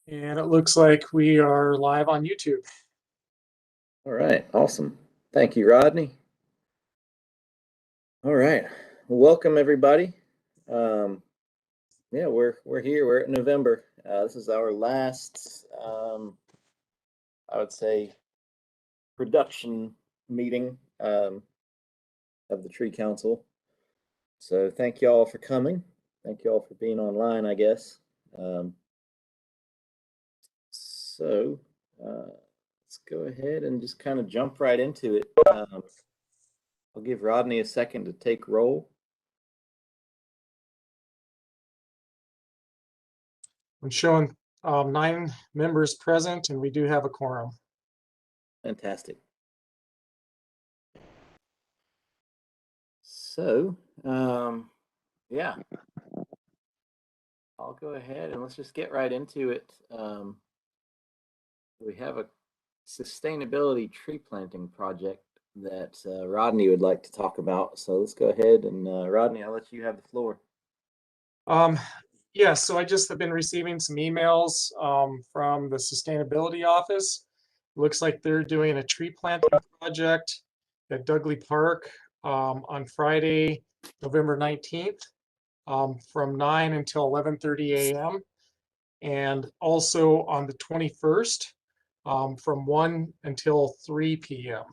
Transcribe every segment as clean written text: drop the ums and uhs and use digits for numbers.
And it looks like we are live on YouTube. All right, awesome. Thank you, Rodney. All right, welcome everybody. Yeah, we're here. We're at November. This is our last, I would say, production meeting of the Tree Council. So thank you all for coming. Thank you all for being online, I guess. So let's go ahead and just kind of jump right into it. I'll give Rodney a second to take roll. I'm showing 9 members present, and we do have a quorum. Fantastic. So, yeah, I'll go ahead and let's just get right into it. We have a sustainability tree planting project that Rodney would like to talk about. So let's go ahead and Rodney, I'll let you have the floor. Yeah, so I just have been receiving some emails from the sustainability office. Looks like they're doing a tree planting project at Dudley Park on Friday, November 19th, from 9 until 11:30 a.m. And also on the 21st, from 1 until 3 p.m.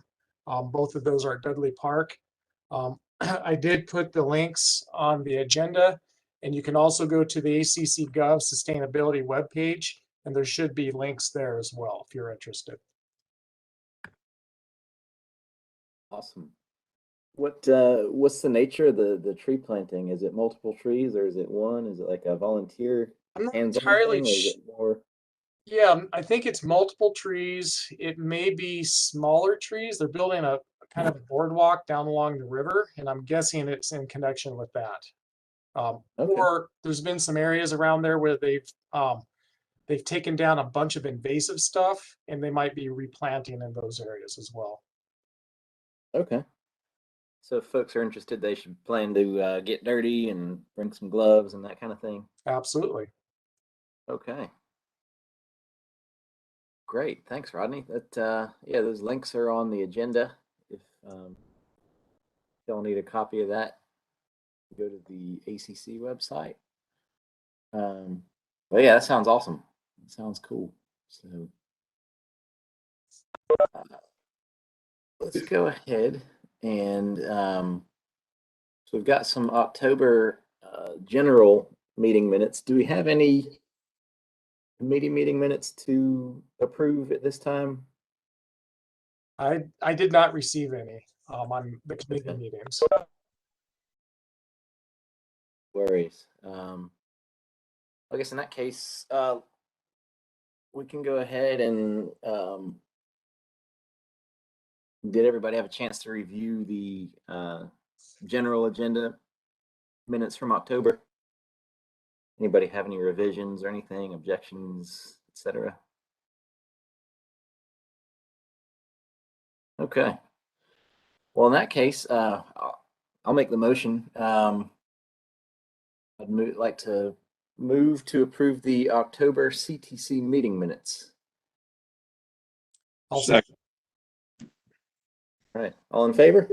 Both of those are at Dudley Park. I did put the links on the agenda, and you can also go to the ACC Gov Sustainability webpage, and there should be links there as well if you're interested. Awesome. What's the nature of the tree planting? Is it multiple trees or is it one? Is it like a volunteer I'm not hands-on entirely thing, or is it more? Yeah, I think it's multiple trees. It may be smaller trees. They're building a kind of a boardwalk down along the river, and I'm guessing it's in connection with that. Okay. Or there's been some areas around there where they've taken down a bunch of invasive stuff, and they might be replanting in those areas as well. Okay. So if folks are interested, they should plan to get dirty and bring some gloves and that kind of thing. Absolutely. Okay. Great. Thanks, Rodney. That yeah, those links are on the agenda. If y'all need a copy of that, go to the ACC website. But yeah, that sounds awesome. That sounds cool. So let's go ahead and so we've got some October general meeting minutes. Do we have any meeting minutes to approve at this time? I did not receive any on the committee meetings. Worries. I guess in that case, we can go ahead and did everybody have a chance to review the general agenda minutes from October? Anybody have any revisions or anything, objections, etc.? Okay. Well, in that case, I'll make the motion. I'd like to move to approve the October CTC meeting minutes. I'll second. All right. All in favor?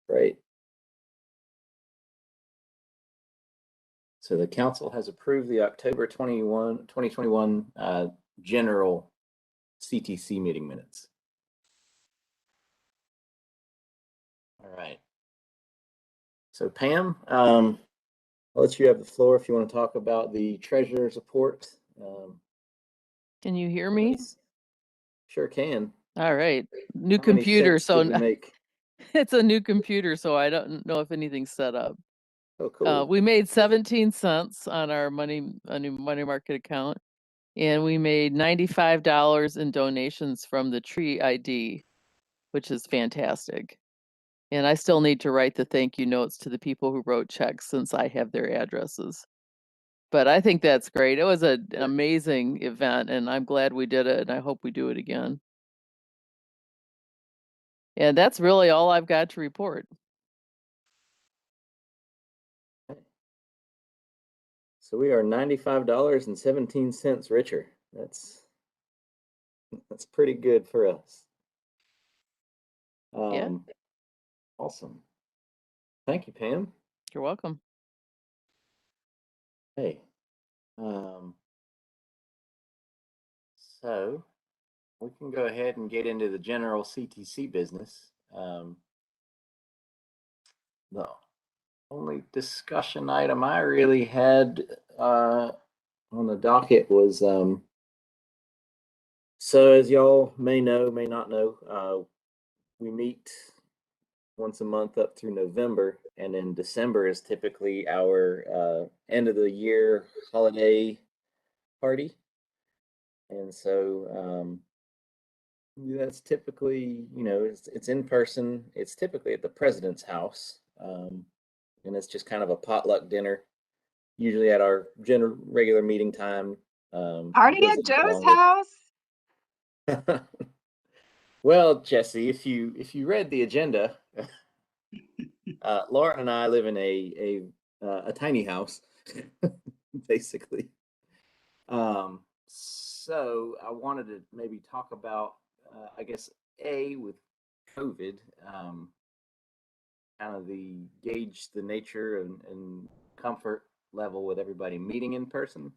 Great. So the council has approved the October 2021 general CTC meeting minutes. All right. So Pam, I'll let you have the floor if you want to talk about the treasurer's report. Can you hear me? Sure can. All right. New How many computer, cents so did we make? it's a new computer, so I don't know if anything's set up. Oh, cool. We made 17 cents on our money market account, and we made $95 in donations from the Tree ID, which is fantastic. And I still need to write the thank you notes to the people who wrote checks since I have their addresses. But I think that's great. It was an amazing event, and I'm glad we did it, and I hope we do it again. And that's really all I've got to report. So we are $95.17 richer. That's pretty good for us. Yeah. Awesome. Thank you, Pam. You're welcome. Hey. So we can go ahead and get into the general CTC business. The only discussion item I really had on the docket was so as y'all may know, may not know, we meet once a month up through November, and then December is typically our end of the year holiday party. And so that's typically, it's in person. It's typically at the president's house, and it's just kind of a potluck dinner, usually at our regular meeting time. Party at Joe's house. Well, Jesse, if you read the agenda, Laura and I live in a tiny house, basically. So I wanted to maybe talk about, I guess, with COVID, kind of gauge the nature and comfort level with everybody meeting in person.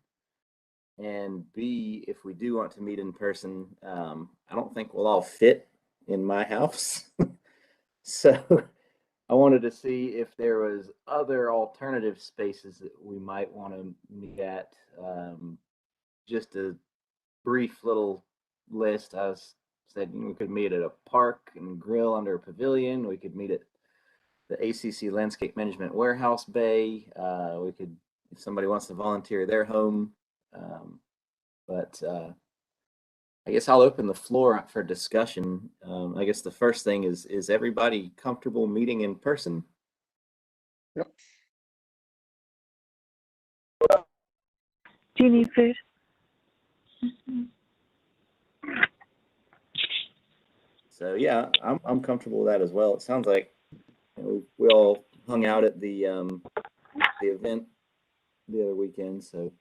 And B, if we do want to meet in person, I don't think we'll all fit in my house. So I wanted to see if there was other alternative spaces that we might want to meet at. Just a brief little list. I said we could meet at a park and grill under a pavilion. We could meet at the ACC Landscape Management Warehouse Bay. We could, if somebody wants to volunteer their home. But I guess I'll open the floor up for discussion. I guess the first thing is everybody comfortable meeting in person? Yep. Do you need food? So yeah, I'm comfortable with that as well. It sounds like we all hung out at the event the other weekend. So,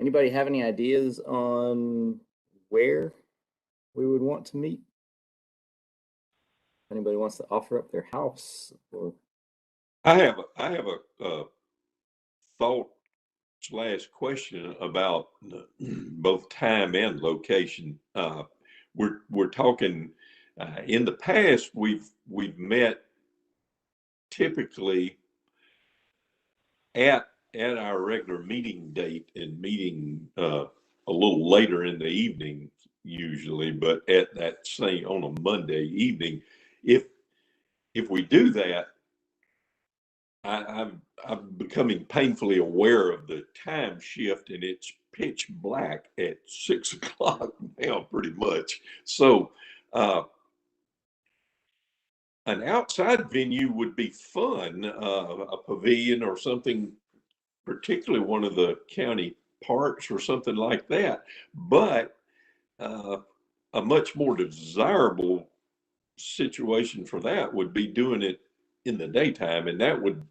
anybody have any ideas on where we would want to meet? Anybody wants to offer up their house? Or I have a thought / question about both time and location. We're talking in the past we've met typically at our regular meeting date and meeting a little later in the evening usually, but at that same on a Monday evening. If we do that, I'm becoming painfully aware of the time shift, and it's pitch black at 6 o'clock now, pretty much. So an outside venue would be fun, a pavilion or something, particularly one of the county parks or something like that. But a much more desirable situation for that would be doing it in the daytime, and that would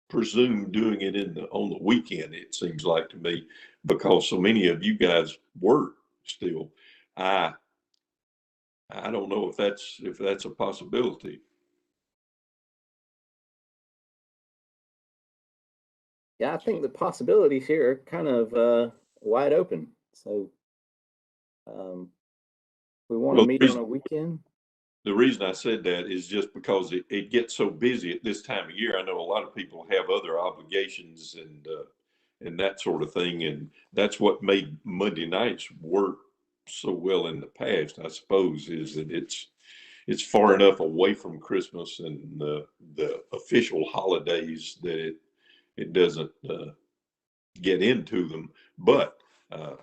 presume doing it on the weekend, it seems like to me, because so many of you guys work still. I don't know if that's a possibility. yeah, I think the possibilities here are kind of wide open. So we want to meet on a weekend. The reason I said that is just because it gets so busy at this time of year. I know a lot of people have other obligations and that sort of thing, and that's what made Monday nights work so well in the past, I suppose, is that it's far enough away from Christmas and the official holidays that it doesn't get into them. But a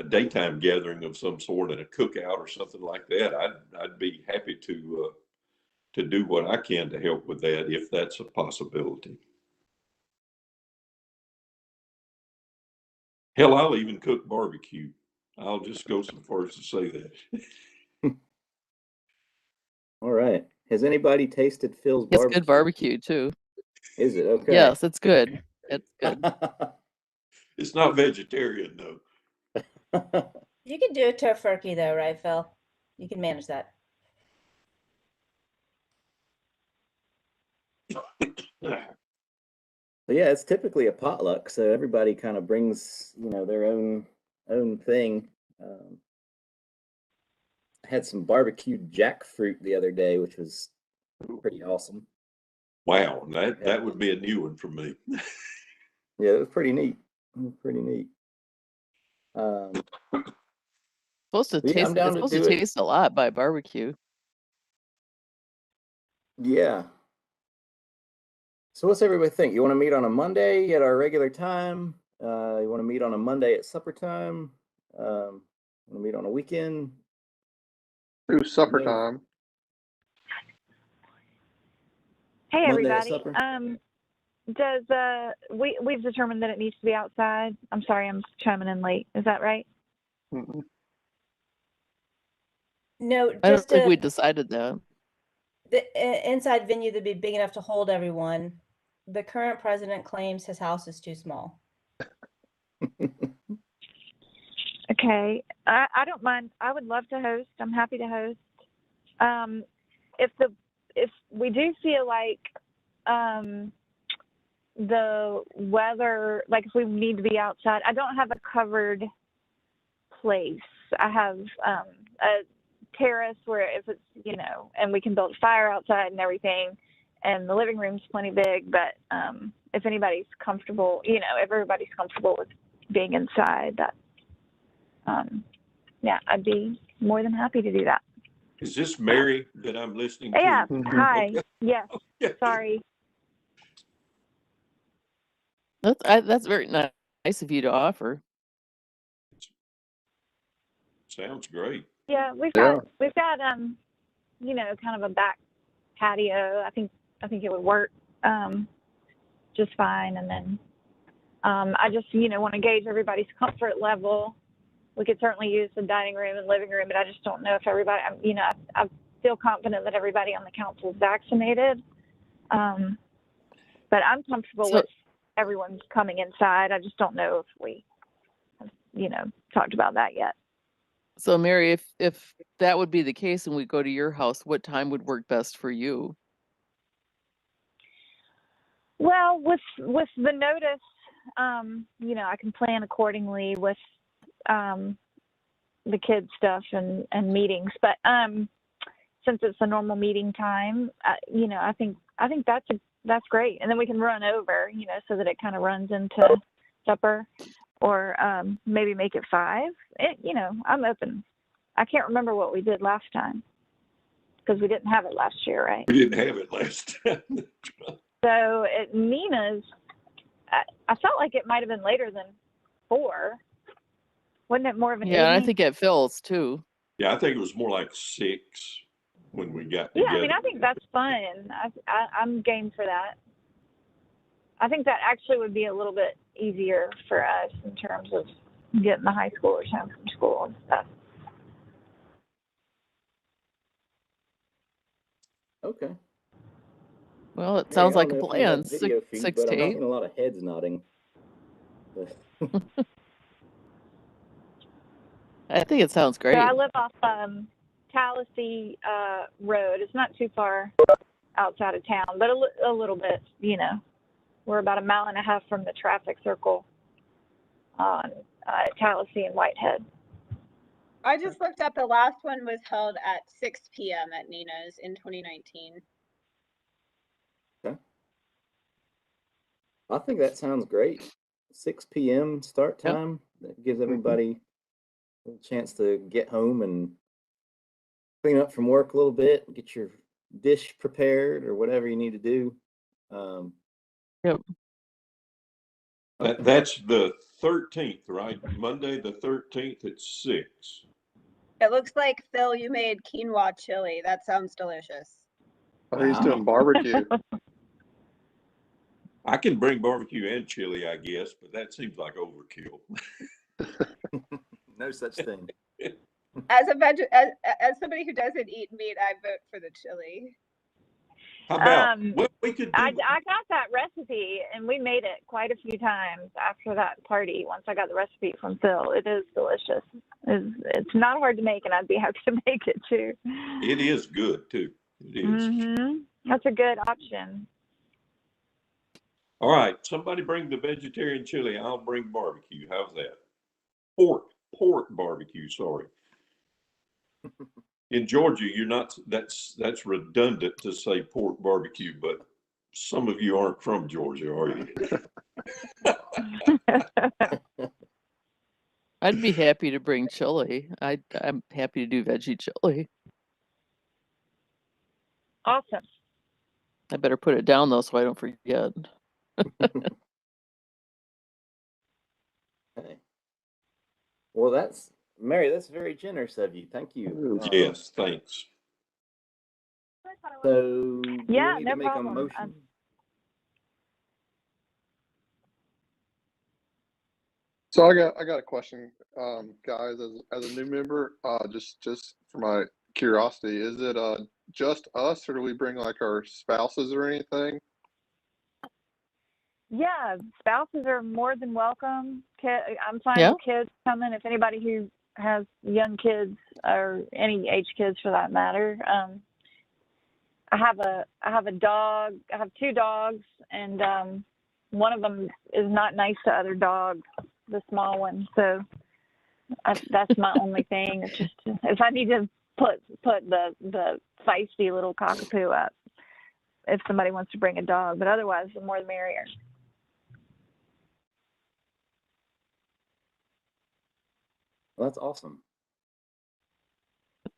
daytime gathering of some sort and a cookout or something like that, I'd be happy to do what I can to help with that if that's a possibility. Hell, I'll even cook barbecue. I'll just go so far as to say that. All right. Has anybody tasted Phil's It's barbecue? good barbecue too. Is it okay? Yes, it's good. It's good. It's not vegetarian though. You can do a tofurkey though, right, Phil? You can manage that. But yeah, it's typically a potluck, so everybody kind of brings, their own thing. I had some barbecued jackfruit the other day, which was pretty awesome. Wow, that would be a new one for me. Yeah, it was pretty neat. Pretty neat. Supposed to Yeah, taste. I'm down It's to supposed to do it. taste a lot by barbecue. Yeah. So what's everybody think? You want to meet on a Monday at our regular time? You want to meet on a Monday at supper time? Want to meet on a weekend? Do supper Maybe. time. Hey, Monday at everybody. supper? We've determined that it needs to be outside. I'm sorry, I'm chiming in late. Is that right? Mm-mm. No, I don't just think we decided that. the inside venue that'd be big enough to hold everyone. The current president claims his house is too small. Okay. I don't mind. I would love to host. I'm happy to host. If we do feel like the weather, like if we need to be outside, I don't have a covered place. I have a terrace where if it's, and we can build a fire outside and everything, and the living room's plenty big, but if anybody's comfortable, if everybody's comfortable with being inside, that yeah, I'd be more than happy to do that. Is this Mary that I'm listening to? Yeah. Mhm. Hi. Okay. Yes. Okay. Sorry. That's very nice of you to offer. Sounds great. Yeah, we've Yeah. got kind of a back patio. I think it would work just fine. And then I just want to gauge everybody's comfort level. We could certainly use the dining room and living room, but I just don't know if everybody. I feel confident that everybody on the council is vaccinated. But I'm comfortable with everyone's coming inside. I just don't know if we have, talked about that yet. So Mary, if that would be the case and we go to your house, what time would work best for you? Well, with the notice, I can plan accordingly with the kids stuff and meetings. But since it's a normal meeting time, I think that's great. And then we can run over, so that it kind of runs into supper, or maybe make it 5. I'm open. I can't remember what we did last time because we didn't have it last year, right? We didn't have it last time. So at Nina's, I felt like it might have been later than 4. Wasn't it more of an Yeah, and I evening? think at Phil's too. Yeah, I think it was more like 6 when we got Yeah, together. I mean, I think that's fun. I'm game for that. I think that actually would be a little bit easier for us in terms of getting the high schoolers home from school and stuff. Okay. Well, it Mary, sounds I like don't a know if you have plan. video feed, 6 but to I'm 8. seeing a lot of heads nodding. I think it sounds great. So I live off Tallahassee Road. It's not too far outside of town, but a little bit, We're about 1.5 miles from the traffic circle on Tallahassee and Whitehead. I just looked up, the last one was held at 6 p.m. at Nina's in 2019. Okay. I think that sounds great. 6 p.m. start Yep. time. That gives everybody a chance to get home and clean up from work a little bit, get your dish prepared or whatever you need to do. Yep. That's the 13th, right? Monday the 13th at 6. It looks like, Phil, you made quinoa chili. That sounds delicious. Oh, he's Wow. doing barbecue. I can bring barbecue and chili, I guess, but that seems like overkill. No such thing. As somebody who doesn't eat meat, I vote for the chili. How about, well, we could do, I got that recipe and we made it quite a few times after that party. Once I got the recipe from Phil, it is delicious. It's not hard to make, and I'd be happy to make it too. it is good too. It is. That's a good option. All right, somebody bring the vegetarian chili. I'll bring barbecue. How's that? Pork barbecue, sorry. In Georgia, you're not, that's redundant to say pork barbecue, but some of you aren't from Georgia, are you? I'd be happy to bring chili. I'm happy to do veggie chili. Awesome. I better put it down though so I don't forget. Okay. Well, Mary, that's very generous of you. Thank you. Yes, thanks. So do Yeah, we need no to make problem. a motion? So I got a question, guys, as a new member, just for my curiosity, is it just us, or do we bring like our spouses or anything? Yeah, spouses are more than welcome. I'm fine Yeah. with kids coming. If anybody who has young kids or any age kids for that matter. I have a dog. I have 2 dogs, and one of them is not nice to other dogs, the small one. So that's my only thing. It's just if I need to put the feisty little cockapoo up, if somebody wants to bring a dog, but otherwise, the more the merrier. Well, that's awesome.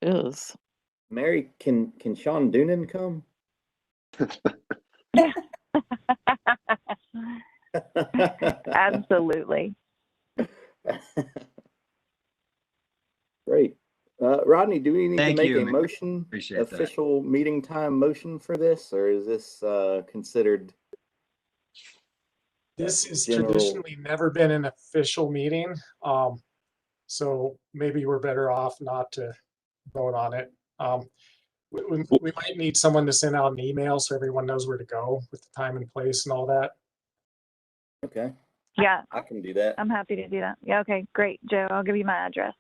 It is. Mary, can Sean Doonan come? Absolutely. Great. Rodney, do we need to Thank make you. a motion, Appreciate that. official meeting time motion for this, or is this considered? This is General- traditionally never been an official meeting. So maybe we're better off not to vote on it. We might need someone to send out an email so everyone knows where to go with the time and place and all that. Okay, Yeah, I can do that. I'm happy to do that. Yeah, okay, great, Joe. I'll give you my address.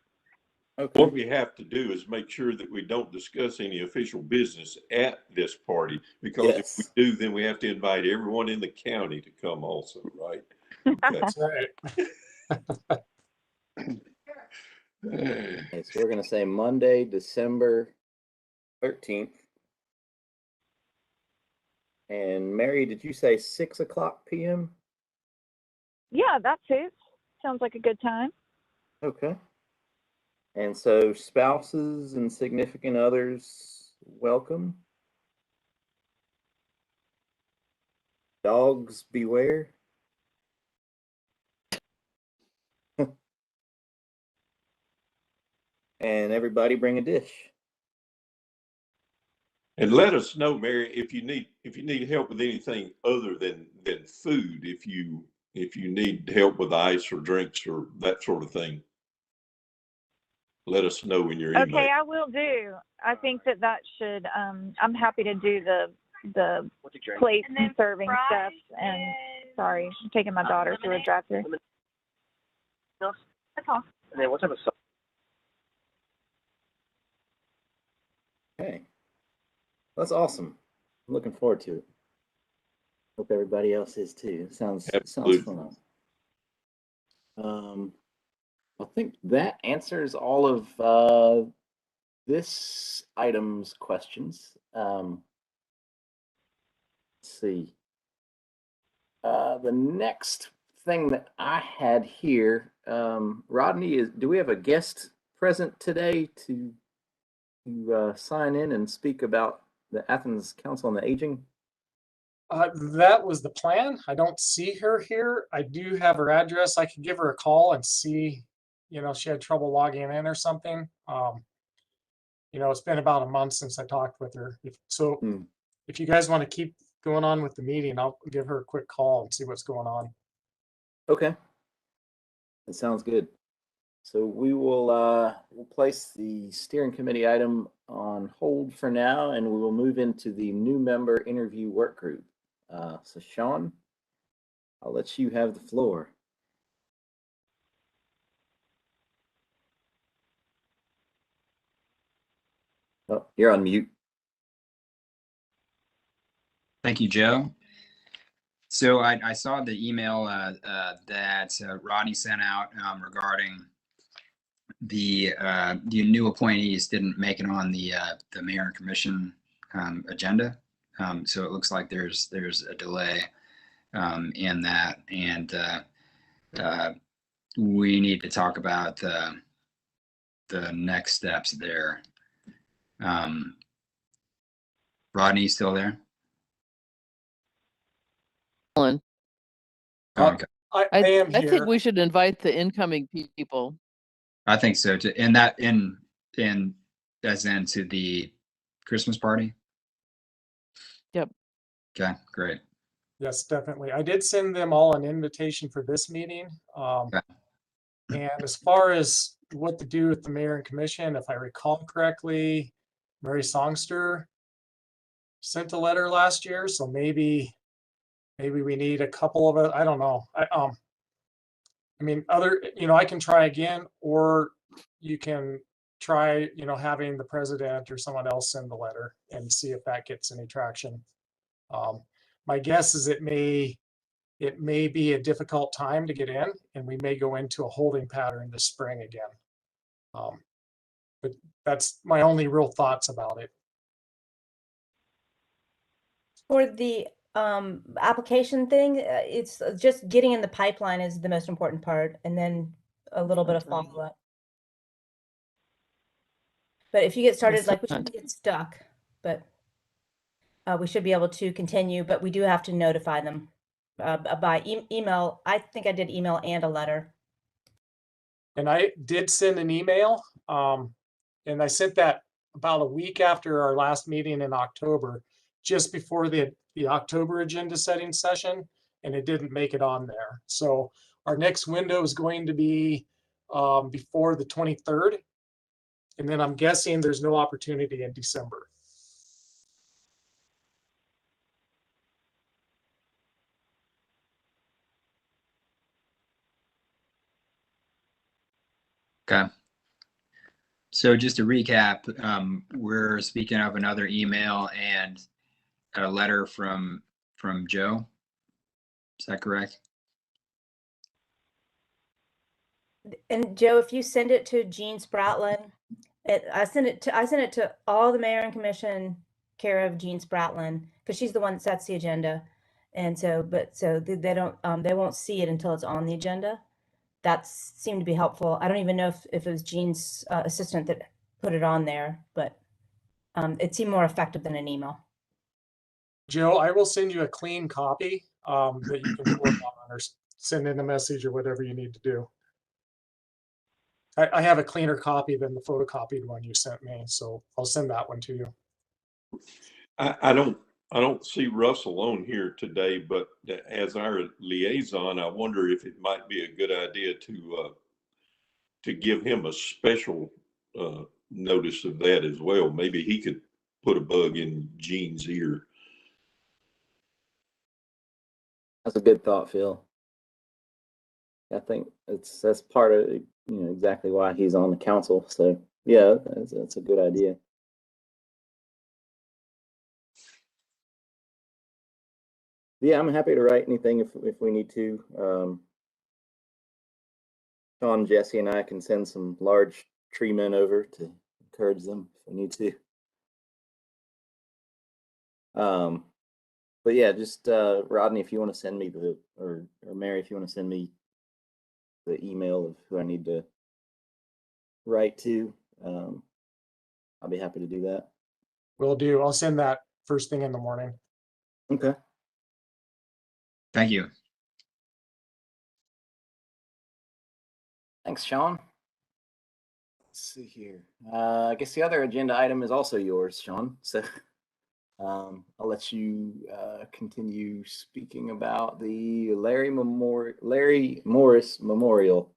Okay. What we have to do is make sure that we don't discuss any official business at this party, because Yes. if we do, then we have to invite everyone in the county to come also, right? Okay. That's right. Okay, so we're gonna say Monday, December 13th. And Mary, did you say 6:00 p.m.? Yeah, that suits. Sounds like a good time. Okay. And so spouses and significant others, welcome. Dogs beware. And everybody bring a dish. And let us know, Mary, if you need help with anything other than food, if you need help with ice or drinks or that sort of thing. Let us know in your email. Okay, I will do. I think that should, I'm happy to do the plate and serving stuff. And sorry, I'm taking my daughter through a drive-thru. That's all. And then what type of sauce? Okay. That's awesome. I'm looking forward to it. Hope everybody else is too. Sounds fun. I think that answers all of this item's questions. Let's see. The next thing that I had here, Rodney, is do we have a guest present today to sign in and speak about the Athens Council on the Aging? That was the plan. I don't see her here. I do have her address. I could give her a call and see, she had trouble logging in or something. It's been about a month since I talked with her. If you guys want to keep going on with the meeting, I'll give her a quick call and see what's going on. Okay. That sounds good. So we will we'll place the steering committee item on hold for now, and we will move into the new member interview work group. So Sean, I'll let you have the floor. Oh, you're on mute. Thank you, Joe. So I saw the email that Rodney sent out regarding the new appointees didn't make it on the mayor and commission agenda. So it looks like there's a delay in that, and we need to talk about the next steps there. Rodney, you still there? Ellen, Oh, okay. I am I think here. we should invite the incoming people. I think so too. And that in as into the Christmas party. Yep. Okay, great. Yes, definitely. I did send them all an invitation for this meeting. Okay. And as far as what to do with the mayor and commission, if I recall correctly, Mary Songster sent a letter last year, so maybe we need a couple of it. I don't know. I mean, I can try again, or you can try, having the president or someone else send the letter and see if that gets any traction. My guess is it may be a difficult time to get in, and we may go into a holding pattern this spring again. But that's my only real thoughts about it. For the application thing, it's just getting in the pipeline is the most important part, and then a little bit of Content. follow-up. But if you get started, like, we content. shouldn't get stuck, but we should be able to continue, but we do have to notify them by email. I think I did email and a letter. And I did send an email, and I sent that about a week after our last meeting in October, just before the October agenda setting session, and it didn't make it on there. So our next window is going to be before the 23rd, and then I'm guessing there's no opportunity in December. Okay. So just to recap, we're speaking of another email and a letter from Joe. Is that correct? And Joe, if you send it to Jean Sproutlin, I send it to all the mayor and commission care of Jean Sproutlin, because she's the one that sets the agenda. And so, they don't, they won't see it until it's on the agenda. That seemed to be helpful. I don't even know if it was Jean's assistant that put it on there, but it seemed more effective than an email. Joe, I will send you a clean copy that you can forward on, or send in a message, or whatever you need to do. I have a cleaner copy than the photocopied one you sent me, so I'll send that one to you. I don't see Russell on here today, but as our liaison, I wonder if it might be a good idea to give him a special notice of that as well. Maybe he could put a bug in Gene's ear. That's a good thought, Phil. I think that's part of exactly why he's on the council. So yeah, that's a good idea. Yeah, I'm happy to write anything if we need to. Sean, Jesse, and I can send some large tree men over to encourage them if we need to. But yeah, just Rodney, if you want to send me or Mary, if you want to send me the email of who I need to write to, I'll be happy to do that. Will do. I'll send that first thing in the morning. Okay. Thank you. Thanks, Sean. Let's see here. I guess the other agenda item is also yours, Sean. So I'll let you continue speaking about the Larry Morris Memorial.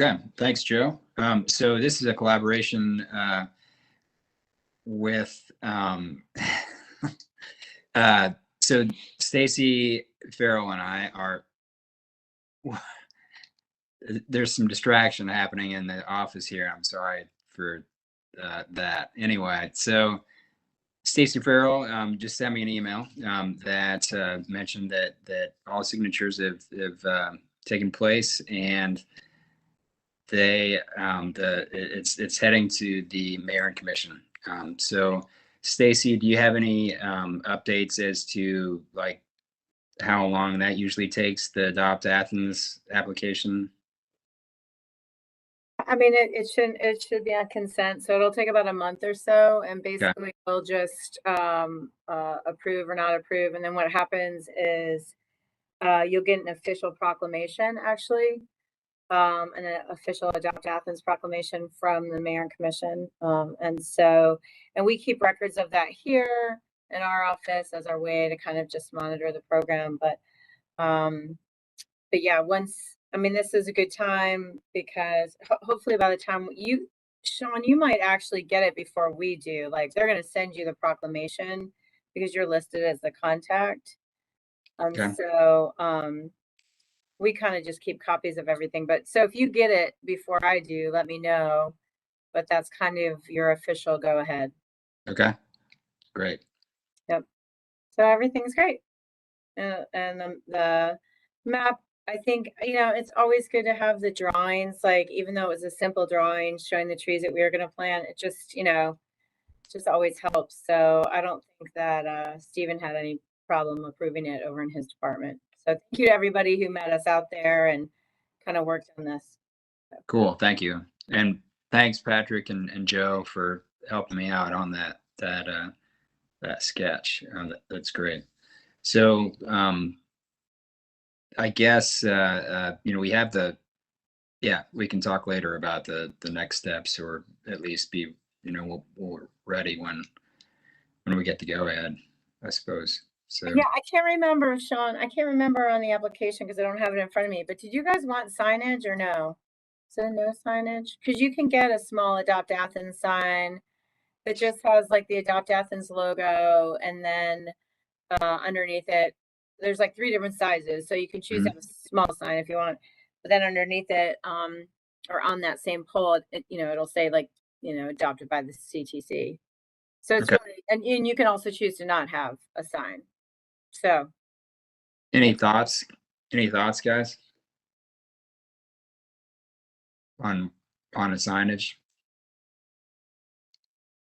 Okay, thanks, Joe. So this is a collaboration with so Stacy Farrell and I are there's some distraction happening in the office here. I'm sorry for that. Anyway, so Stacy Farrell just sent me an email that mentioned that all signatures have taken place, and it's heading to the mayor and commission. So Stacy, do you have any updates as to like how long that usually takes, the Adopt Athens application? I mean, it should be on consent, so it'll take about a month or so, and basically we'll just approve or not approve, and then what happens is you'll get an official proclamation, actually, an official Adopt Athens proclamation from the mayor and commission, and we keep records of that here in our office as our way to kind of just monitor the program, but yeah, this is a good time because hopefully by the time Sean, you might actually get it before we do. Like they're going to send you the proclamation because you're listed as the contact. Okay. So we kind of just keep copies of everything. But so if you get it before I do, let me know. But that's kind of your official go ahead. Okay, great. Yep. So everything's great. And the map, I think, it's always good to have the drawings, like even though it was a simple drawing showing the trees that we were going to plant, it just, just always helps. So I don't think that Stephen had any problem approving it over in his department. So thank you to everybody who met us out there and kind of worked on this. Cool, thank you. And thanks Patrick and Joe for helping me out on that sketch. That's great. So I guess we have we can talk later about the next steps, or at least be we're ready when we get the go ahead, I suppose. So yeah, I can't remember, Sean. I can't remember on the application because I don't have it in front of me. But did you guys want signage or no? So no signage? Because you can get a small Adopt Athens sign that just has like the Adopt Athens logo, and then underneath it, there's like 3 different sizes. So you can choose to have a small sign if you want, but then underneath it, or on that same pole, it'll say like, adopted by the CTC. So it's okay. Really, and you can also choose to not have a sign. So any thoughts, guys, on a signage?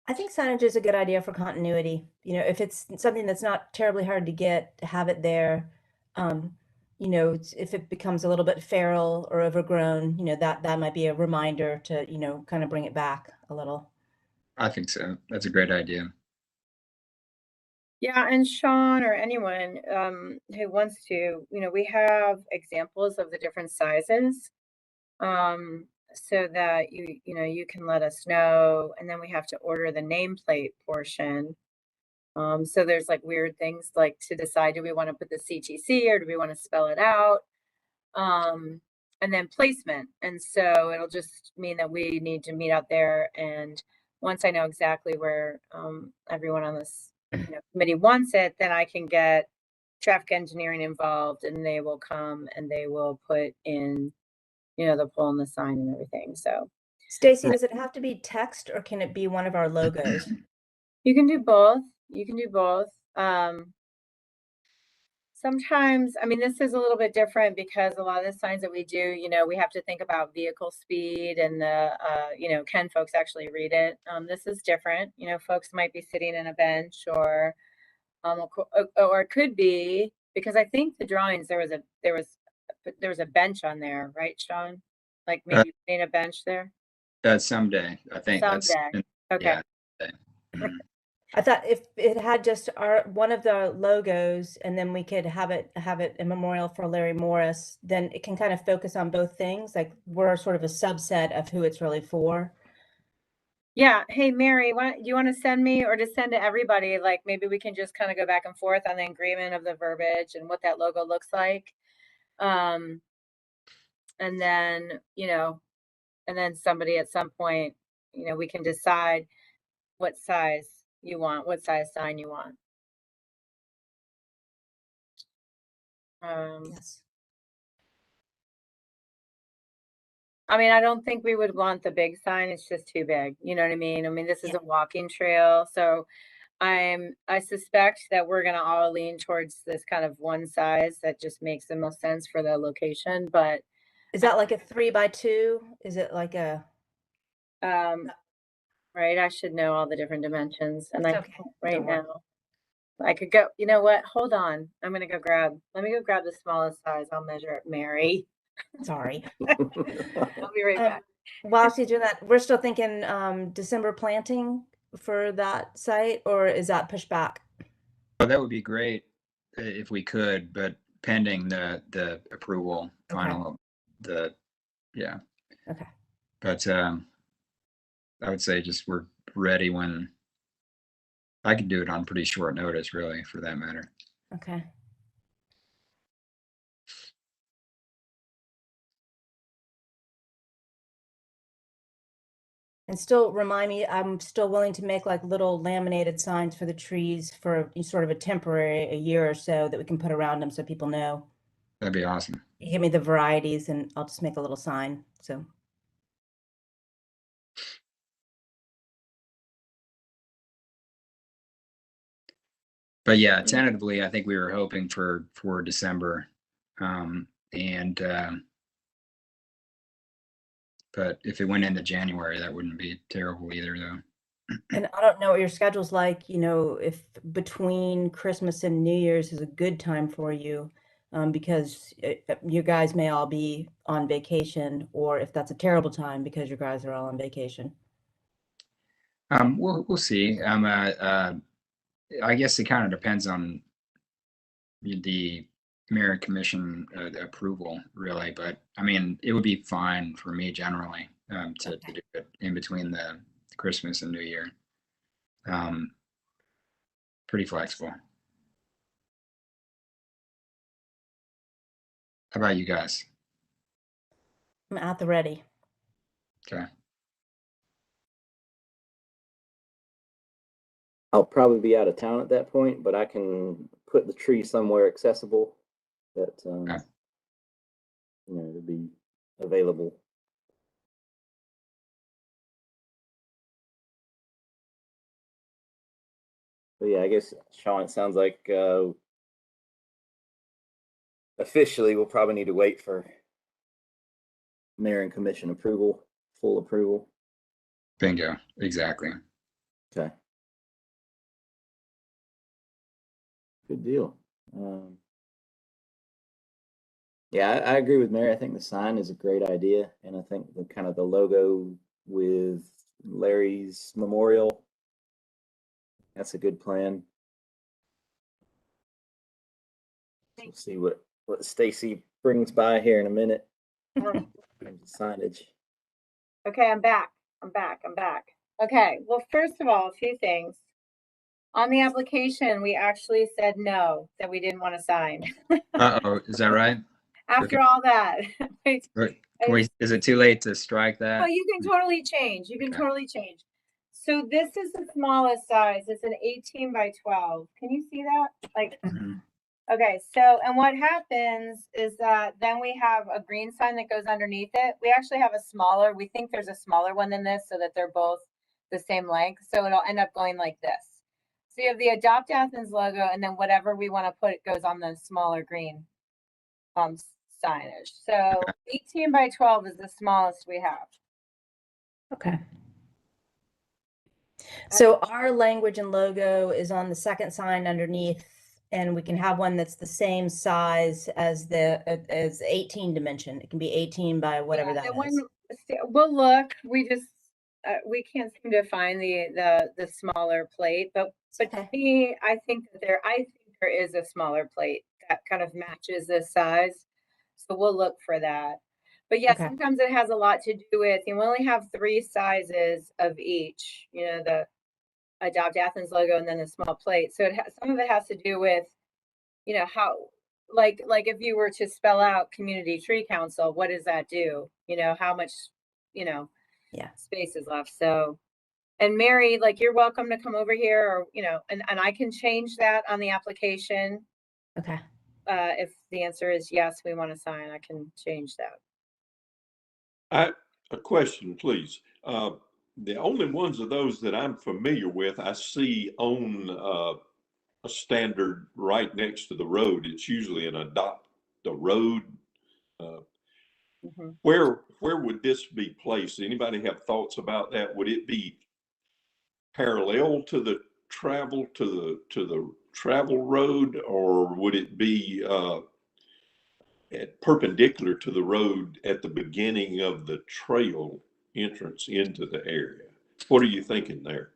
I think signage is a good idea for continuity. If it's something that's not terribly hard to get, to have it there. If it becomes a little bit feral or overgrown, that might be a reminder to, kind of bring it back a little. I think so. That's a great idea. yeah, and Sean or anyone who wants to, we have examples of the different sizes, so that you can let us know, and then we have to order the nameplate portion. So there's like weird things like to decide, do we want to put the CTC or do we want to spell it out? And then placement. And so it'll just mean that we need to meet out there. And once I know exactly where everyone on this committee wants it, then I can get traffic engineering involved, and they will come and they will put in, the pole and the sign and everything. So Stacy, does it have to be text or can it be one of our logos? you can do both. Sometimes, this is a little bit different because a lot of the signs that we do, we have to think about vehicle speed and can folks actually read it? This is different. Folks might be sitting in a bench or it could be, because I think the drawings, there was a bench on there, right, Sean? Like maybe putting a bench there? Someday, I think. Someday. Okay. Yeah. I thought if it had just one of the logos, and then we could have it a memorial for Larry Morris, then it can kind of focus on both things. Like we're sort of a subset of who it's really for. Yeah. Hey, Mary, do you want to send me, or just send to everybody? Like maybe we can just kind of go back and forth on the agreement of the verbiage and what that logo looks like. And then, and then somebody at some point, you know, we can decide what size you want, what size sign you want. Yes. I mean, I don't think we would want the big sign. It's just too big. You know what I mean? I mean, this is a walking trail, so I suspect that we're gonna all lean towards this kind of one size that just makes the most sense for the location. But Is that like a 3x2? Is it like a? right, I should know all the different dimensions, and It's I okay. can't right Don't worry. now. I could go. You know what? Hold on. I'm gonna go grab. Let me go grab the smallest size. I'll measure it, Mary. Sorry. I'll be right back. While she's doing that, we're still thinking December planting for that site, or is that pushed back? Oh, that would be great if we could, but pending the approval, final, yeah. Okay. But I would say just we're ready when I could do it on pretty short notice, really, for that matter. Okay. And still remind me, I'm still willing to make like little laminated signs for the trees for sort of a temporary, a year or so, that we can put around them so people know. That'd be awesome. You give me the varieties and I'll just make a little sign. So. But yeah, tentatively, I think we were hoping for December, but if it went into January, that wouldn't be terrible either, though. And I don't know what your schedule's like, you know, if between Christmas and New Year's is a good time for you, because you guys may all be on vacation, or if that's a terrible time because you guys are all on vacation. We'll see. I guess it kind of depends on the mayor and commission approval, really. But I mean, it would be fine for me generally to do it in between the Christmas and New Year. Pretty flexible. How about you guys? I'm at the ready. Okay. I'll probably be out of town at that point, but I can put the tree somewhere accessible that Okay. you know, to be available. But yeah, I guess, Sean, it sounds like officially we'll probably need to wait for mayor and commission approval, full approval. Bingo. Exactly. Okay. Good deal. Yeah, I agree with Mary. I think the sign is a great idea, and I think the kind of the logo with Larry's memorial, that's a good plan. We'll see what Stacy brings by here in a minute. Signage. Okay, I'm back. Okay, well, first of all, a few things. On the application, we actually said no, that we didn't want to sign. Uh-oh, is that right? After Okay. all that. Is it too late to strike that? Oh, you can totally change. You can Okay. totally change. So this is the smallest size. It's an 18 by 12. Can you see that? Like, okay, so, and what happens is that then we have a green sign that goes underneath it. We actually have a smaller, we think there's a smaller one than this so that they're both the same length. So it'll end up going like this. So you have the Adopt Athens logo, and then whatever we want to put goes on the smaller green signage. So 18 by 12 is the smallest we have. Okay. So our language and logo is on the second sign underneath, and we can have one that's the same size as as 18 dimension. It can be 18 by whatever that is. We'll look. We just we can't seem to find the smaller plate, but to me, I think there is a smaller plate that kind of matches this size. So we'll look for that. But yeah, sometimes it has a lot to do with, we only have 3 sizes of each, you know, the Adopt Athens logo and then the small plate. So some of it has to do with, you know, how, like if you were to spell out Community Tree Council, what does that do? You know, how much, yeah, spaces left. So, and Mary, like, you're welcome to come over here, or, and I can change that on the application. Okay. If the answer is yes, we want to sign, I can change that. A question, please. The only ones of those that I'm familiar with, I see on a standard right next to the road. It's usually an adopt the road. Where would this be placed? Anybody have thoughts about that? Would it be parallel to the travel travel road, or would it be perpendicular to the road at the beginning of the trail entrance into the area? What are you thinking there?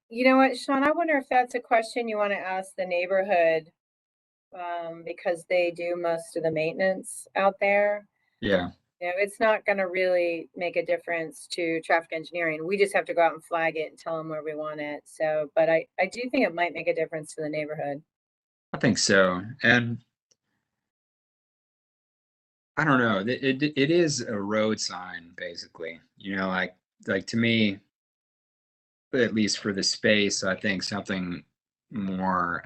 You know what, Sean, I wonder if that's a question you want to ask the neighborhood, because they do most of the maintenance out there. Yeah. It's not going to really make a difference to traffic engineering. We just have to go out and flag it and tell them where we want it. So, but I do think it might make a difference to the neighborhood. I think so. And I don't know, it is a road sign, basically, like to me, at least for the space, I think something more,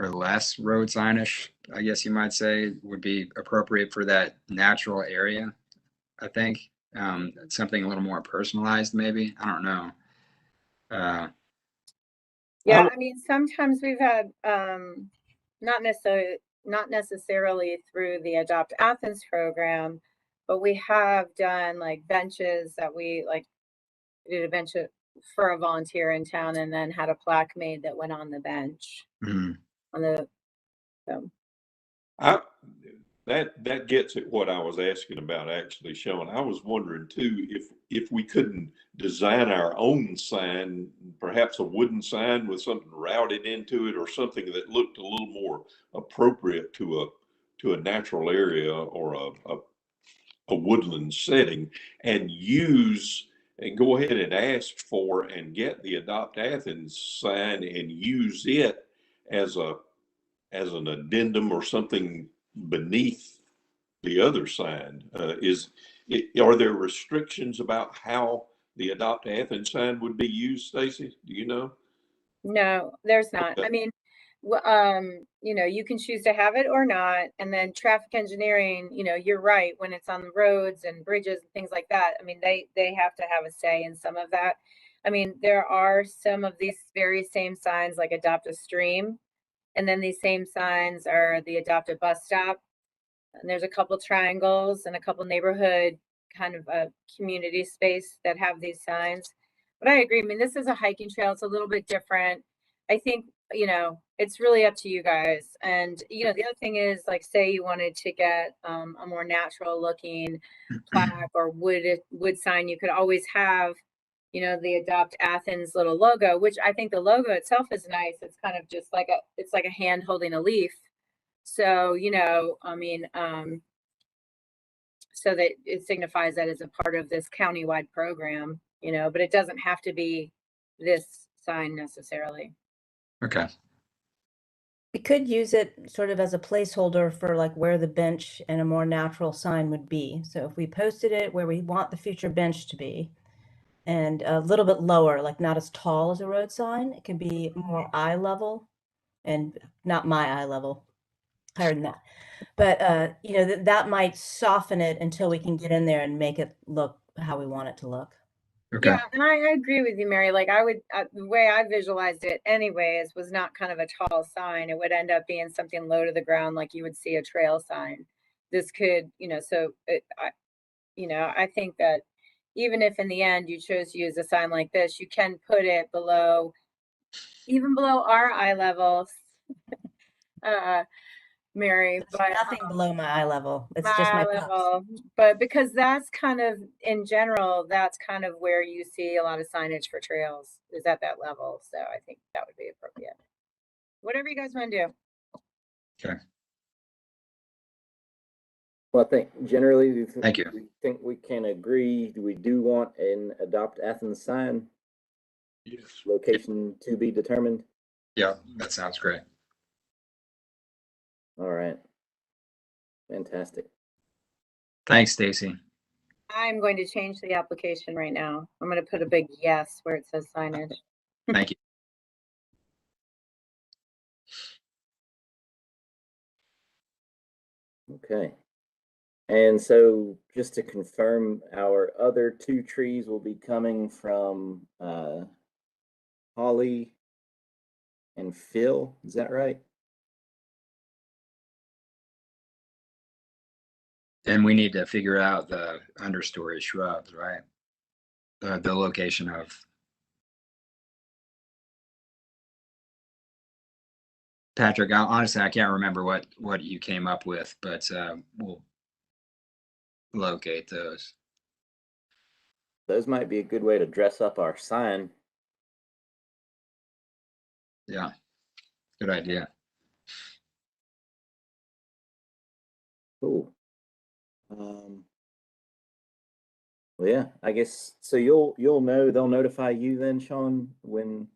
or less road signish, I guess you might say, would be appropriate for that natural area. I think something a little more personalized, maybe. I don't know. Yeah, I mean, sometimes we've had not necessarily through the Adopt Athens program, but we have done like benches that we did a bench for a volunteer in town, and then had a plaque made that went on the bench. Mhm. On the so. That gets at what I was asking about, actually, Sean. I was wondering too, if we couldn't design our own sign, perhaps a wooden sign with something routed into it, or something that looked a little more appropriate to a natural area or a woodland setting, and go ahead and ask for and get the Adopt Athens sign and use it as an addendum or something beneath the other sign. Are there restrictions about how the Adopt Athens sign would be used, Stacy? Do you know? No, there's not. Okay. I mean, you can choose to have it or not. And then traffic engineering, you're right, when it's on the roads and bridges and things like that, I mean, they have to have a say in some of that. I mean, there are some of these very same signs, like Adopt a Stream, and then these same signs are the Adopt a Bus Stop. And there's a couple triangles and a couple neighborhood kind of a community space that have these signs. But I agree. I mean, this is a hiking trail. It's a little bit different. I think, it's really up to you guys. And, the other thing is, like, say you wanted to get a more natural looking plaque or wood sign, you could always have, the Adopt Athens little logo, which I think the logo itself is nice. It's kind of just like it's like a hand holding a leaf. So, I mean, so that it signifies that as a part of this countywide program, but it doesn't have to be this sign necessarily. Okay. We could use it sort of as a placeholder for like where the bench and a more natural sign would be. So if we posted it where we want the future bench to be, and a little bit lower, like not as tall as a road sign, it can be more eye level, and not my eye level, higher than that. But that might soften it until we can get in there and make it look how we want it to look. Okay. Yeah, and I agree with you, Mary. Like the way I visualized it anyways was not kind of a tall sign. It would end up being something low to the ground, like you would see a trail sign. This could, I think that even if in the end you chose to use a sign like this, you can put it even below our eye levels. Mary, but nothing below my eye level. It's just my level. But because that's kind of, in general, that's kind of where you see a lot of signage for trails is at that level. So I think that would be appropriate. Whatever you guys want to do. Okay. Well, I think generally Thank you. we think we can agree. We do want an Adopt Athens sign. Yes. Location to be determined. Yeah, that sounds great. All right. Fantastic. Thanks, Stacy. I'm going to change the application right now. I'm going to put a big yes where it says signage. Thank you. Okay. And so just to confirm, our other 2 trees will be coming from Holly and Phil. Is that right? And we need to figure out the understory shrubs, right? The location of. Patrick, honestly, I can't remember what you came up with, but we'll locate those. Those might be a good way to dress up our sign. Yeah, good idea. Cool. Well, yeah, I guess so. You'll know. They'll notify you then, Sean, when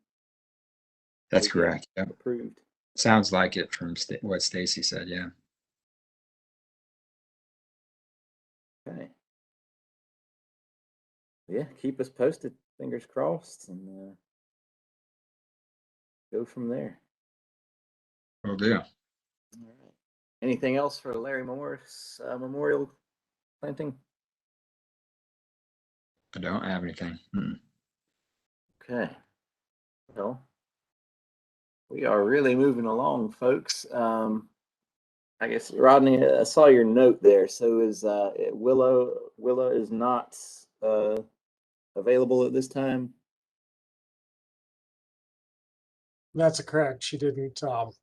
That's they get correct. Yep. approved. Sounds like it from what Stacy said. Yeah. Okay. Yeah, keep us posted. Fingers crossed, and go from there. Will do. All right. Anything else for Larry Morris Memorial planting? I don't have anything. Okay. Well, we are really moving along, folks. I guess Rodney, I saw your note there. So is Willa is not available at this time? That's correct. She didn't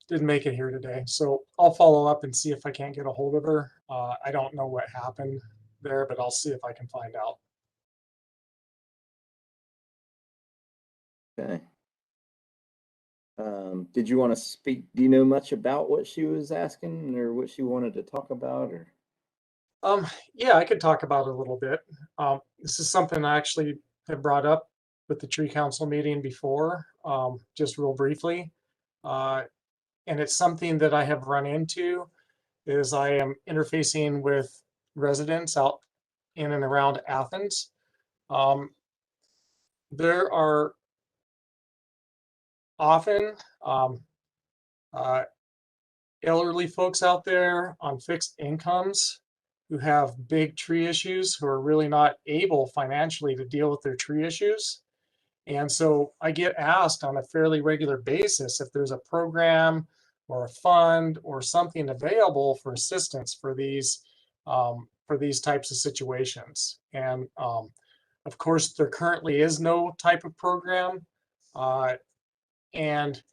make it here today. So I'll follow up and see if I can't get a hold of her. I don't know what happened there, but I'll see if I can find out. Okay. Did you want to speak? Do you know much about what she was asking or what she wanted to talk about, or? Yeah, I could talk about it a little bit. This is something I actually have brought up with the tree council meeting before, just real briefly. And it's something that I have run into is I am interfacing with residents out in and around Athens. There are often elderly folks out there on fixed incomes who have big tree issues who are really not able financially to deal with their tree issues. And so I get asked on a fairly regular basis if there's a program or a fund or something available for assistance for these types of situations. And of course, there currently is no type of program. And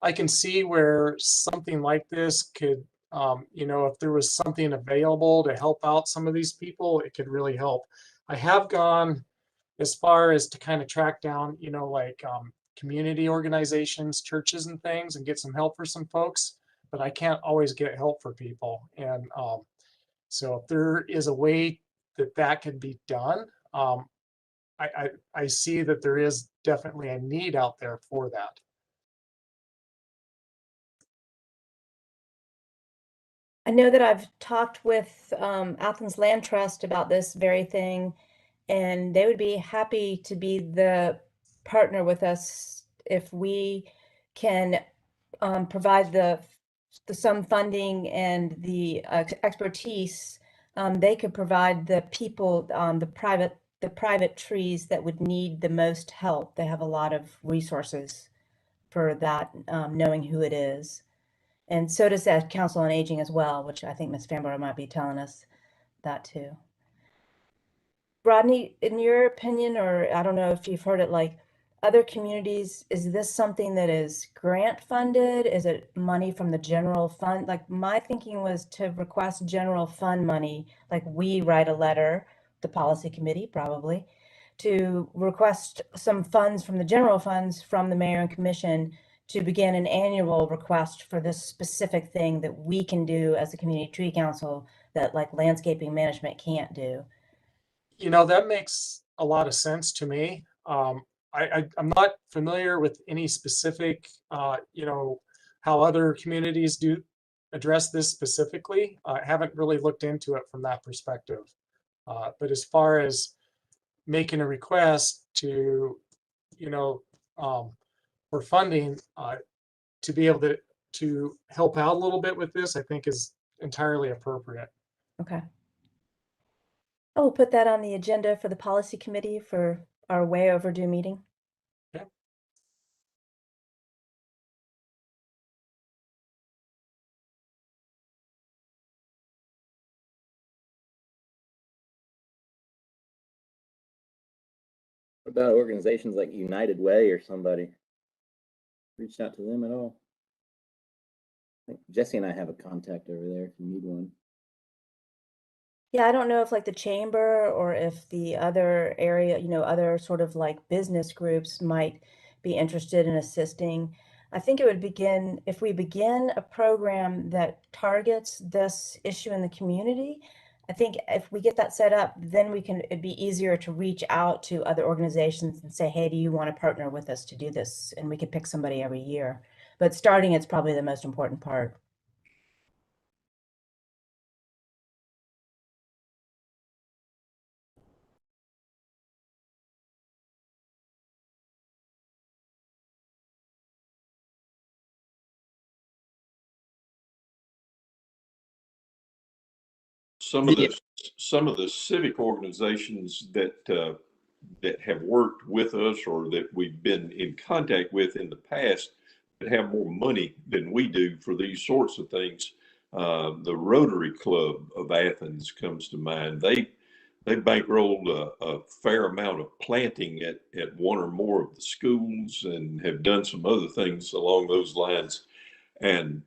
I can see where something like this could, if there was something available to help out some of these people, it could really help. I have gone as far as to kind of track down, community organizations, churches and things and get some help for some folks, but I can't always get help for people. And so if there is a way that could be done, I see that there is definitely a need out there for that. I know that I've talked with Athens Land Trust about this very thing, and they would be happy to be the partner with us if we can provide some funding and the expertise. They could provide the people, the private trees that would need the most help. They have a lot of resources for that, knowing who it is. And so does that Council on Aging as well, which I think Ms. Fanborough might be telling us that too. Rodney, in your opinion, or I don't know if you've heard it, like other communities, is this something that is grant funded? Is it money from the general fund? Like my thinking was to request general fund money, like we write a letter, the policy committee probably, to request some funds from the general funds from the mayor and commission to begin an annual request for this specific thing that we can do as a community tree council that like landscaping management can't do. That makes a lot of sense to me. I'm not familiar with any specific, how other communities do address this specifically. I haven't really looked into it from that perspective. But as far as making a request to, for funding, to be able to help out a little bit with this, I think is entirely appropriate. Okay. I will put that on the agenda for the policy committee for our way overdue meeting. Yeah. What about organizations like United Way or somebody? Reached out to them at all? I think Jesse and I have a contact over there if you need one. Yeah, I don't know if like the chamber or if the other area, other sort of like business groups might be interested in assisting. I think it would begin, if we begin a program that targets this issue in the community, I think if we get that set up, then it'd be easier to reach out to other organizations and say, hey, do you want to partner with us to do this? And we could pick somebody every year. But starting, it's probably the most important part. Some of the civic organizations that have worked with us or that we've been in contact with in the past that have more money than we do for these sorts of things. The Rotary Club of Athens comes to mind. They bankrolled a fair amount of planting at one or more of the schools and have done some other things along those lines. And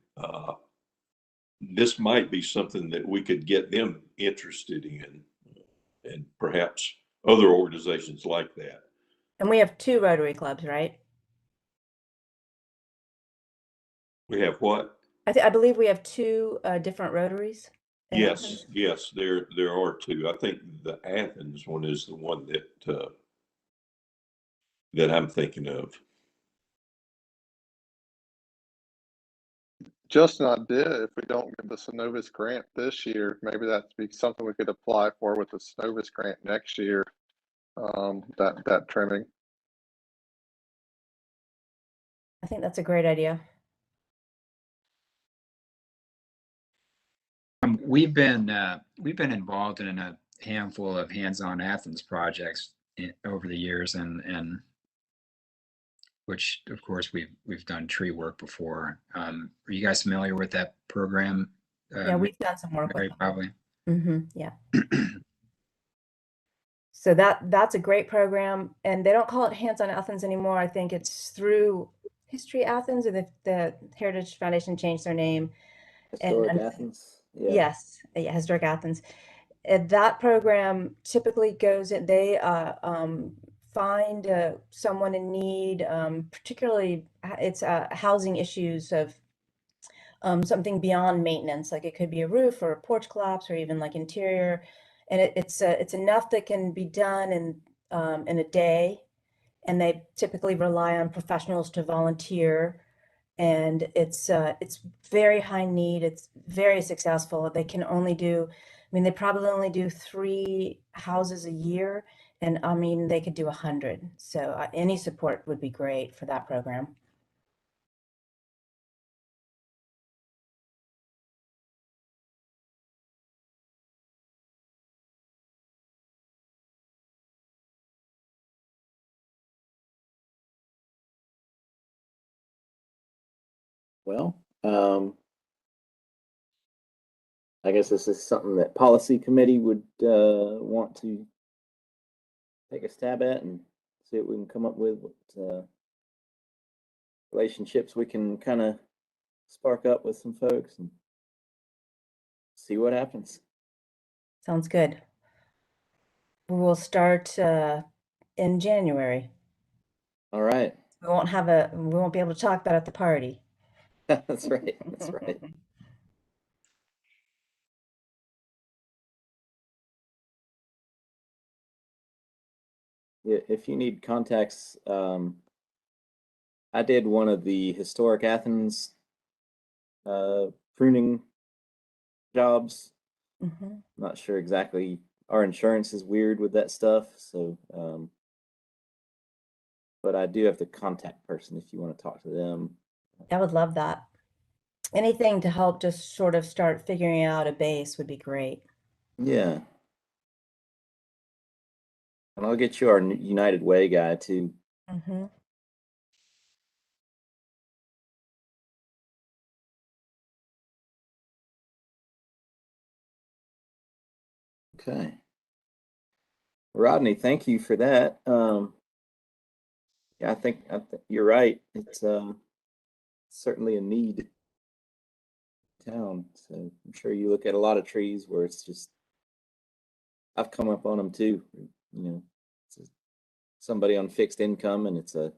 this might be something that we could get them interested in, and perhaps other organizations like that. And we have 2 Rotary clubs, right? We have what? I believe we have 2 different Rotaries. Yes, yes, there are 2. I think the Athens one is the one that I'm thinking of. Just an idea, if we don't get the Synovus grant this year, maybe that'd be something we could apply for with the Synovus grant next year, that trimming. I think that's a great idea. We've been involved in a handful of hands-on Athens projects over the years, and which of course we've done tree work before. Are you guys familiar with that program? Yeah, we've done some work with them. Probably. Yeah. So that's a great program, and they don't call it Hands-on Athens anymore. I think it's through History Athens, or the Heritage Foundation changed their name. Historic Athens. Yeah. Yes, yeah, Historic Athens. And that program typically goes in, they find someone in need, particularly it's housing issues of something beyond maintenance, like it could be a roof or a porch collapse or even like interior. And it's enough that can be done in a day. And they typically rely on professionals to volunteer. And it's very high need. It's very successful. They can only do, they probably only do 3 houses a year. And they could do 100. So any support would be great for that program. Well, I guess this is something that policy committee would want to take a stab at and see what we can come up with, what relationships we can kind of spark up with some folks and see what happens. Sounds good. We will start in January. All right. We won't be able to talk about it at the party. That's right. That's right. Yeah, if you need contacts, I did one of the Historic Athens pruning jobs. Mhm. Not sure exactly. Our insurance is weird with that stuff, so but I do have the contact person if you want to talk to them. I would love that. Anything to help just sort of start figuring out a base would be great. Yeah. And I'll get you our United Way guy too. Mhm. Okay. Rodney, thank you for that. Yeah, I think you're right. It's certainly a need in town. So I'm sure you look at a lot of trees where it's just, I've come up on them too. You know, it's somebody on fixed income and it's a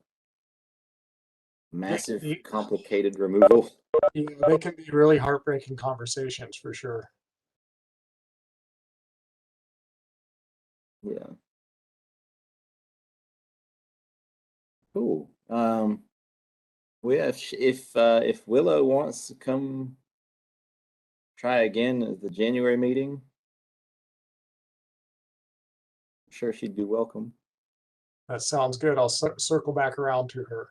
massive, be- complicated removal. Yeah, they can be really heartbreaking conversations for sure. Yeah. Cool. Well, yeah, if Willow wants to come try again at the January meeting, I'm sure she'd be welcome. That sounds good. I'll circle back around to her.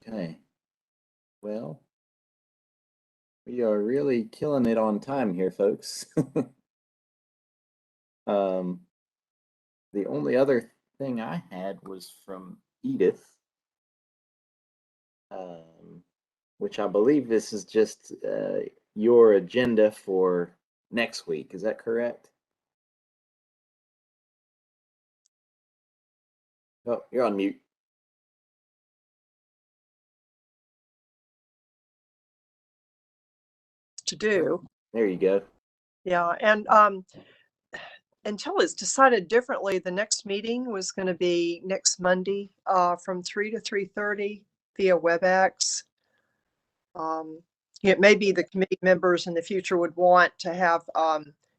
Okay. Well, we are really killing it on time here, folks. The only other thing I had was from Edith, which I believe this is just your agenda for next week. Is that correct? Oh, you're on mute. To do. There you go. Yeah, and until it's decided differently, the next meeting was going to be next Monday from 3 to 3:30 via WebEx. It may be the committee members in the future would want to have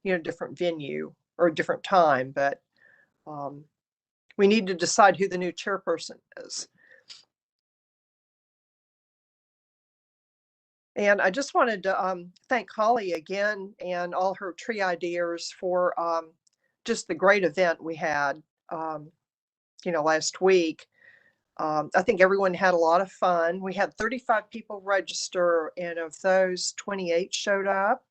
different venue or a different time, but we need to decide who the new chairperson is. And I just wanted to thank Holly again and all her tree ideas for just the great event we had, last week. I think everyone had a lot of fun. We had 35 people register, and of those, 28 showed up.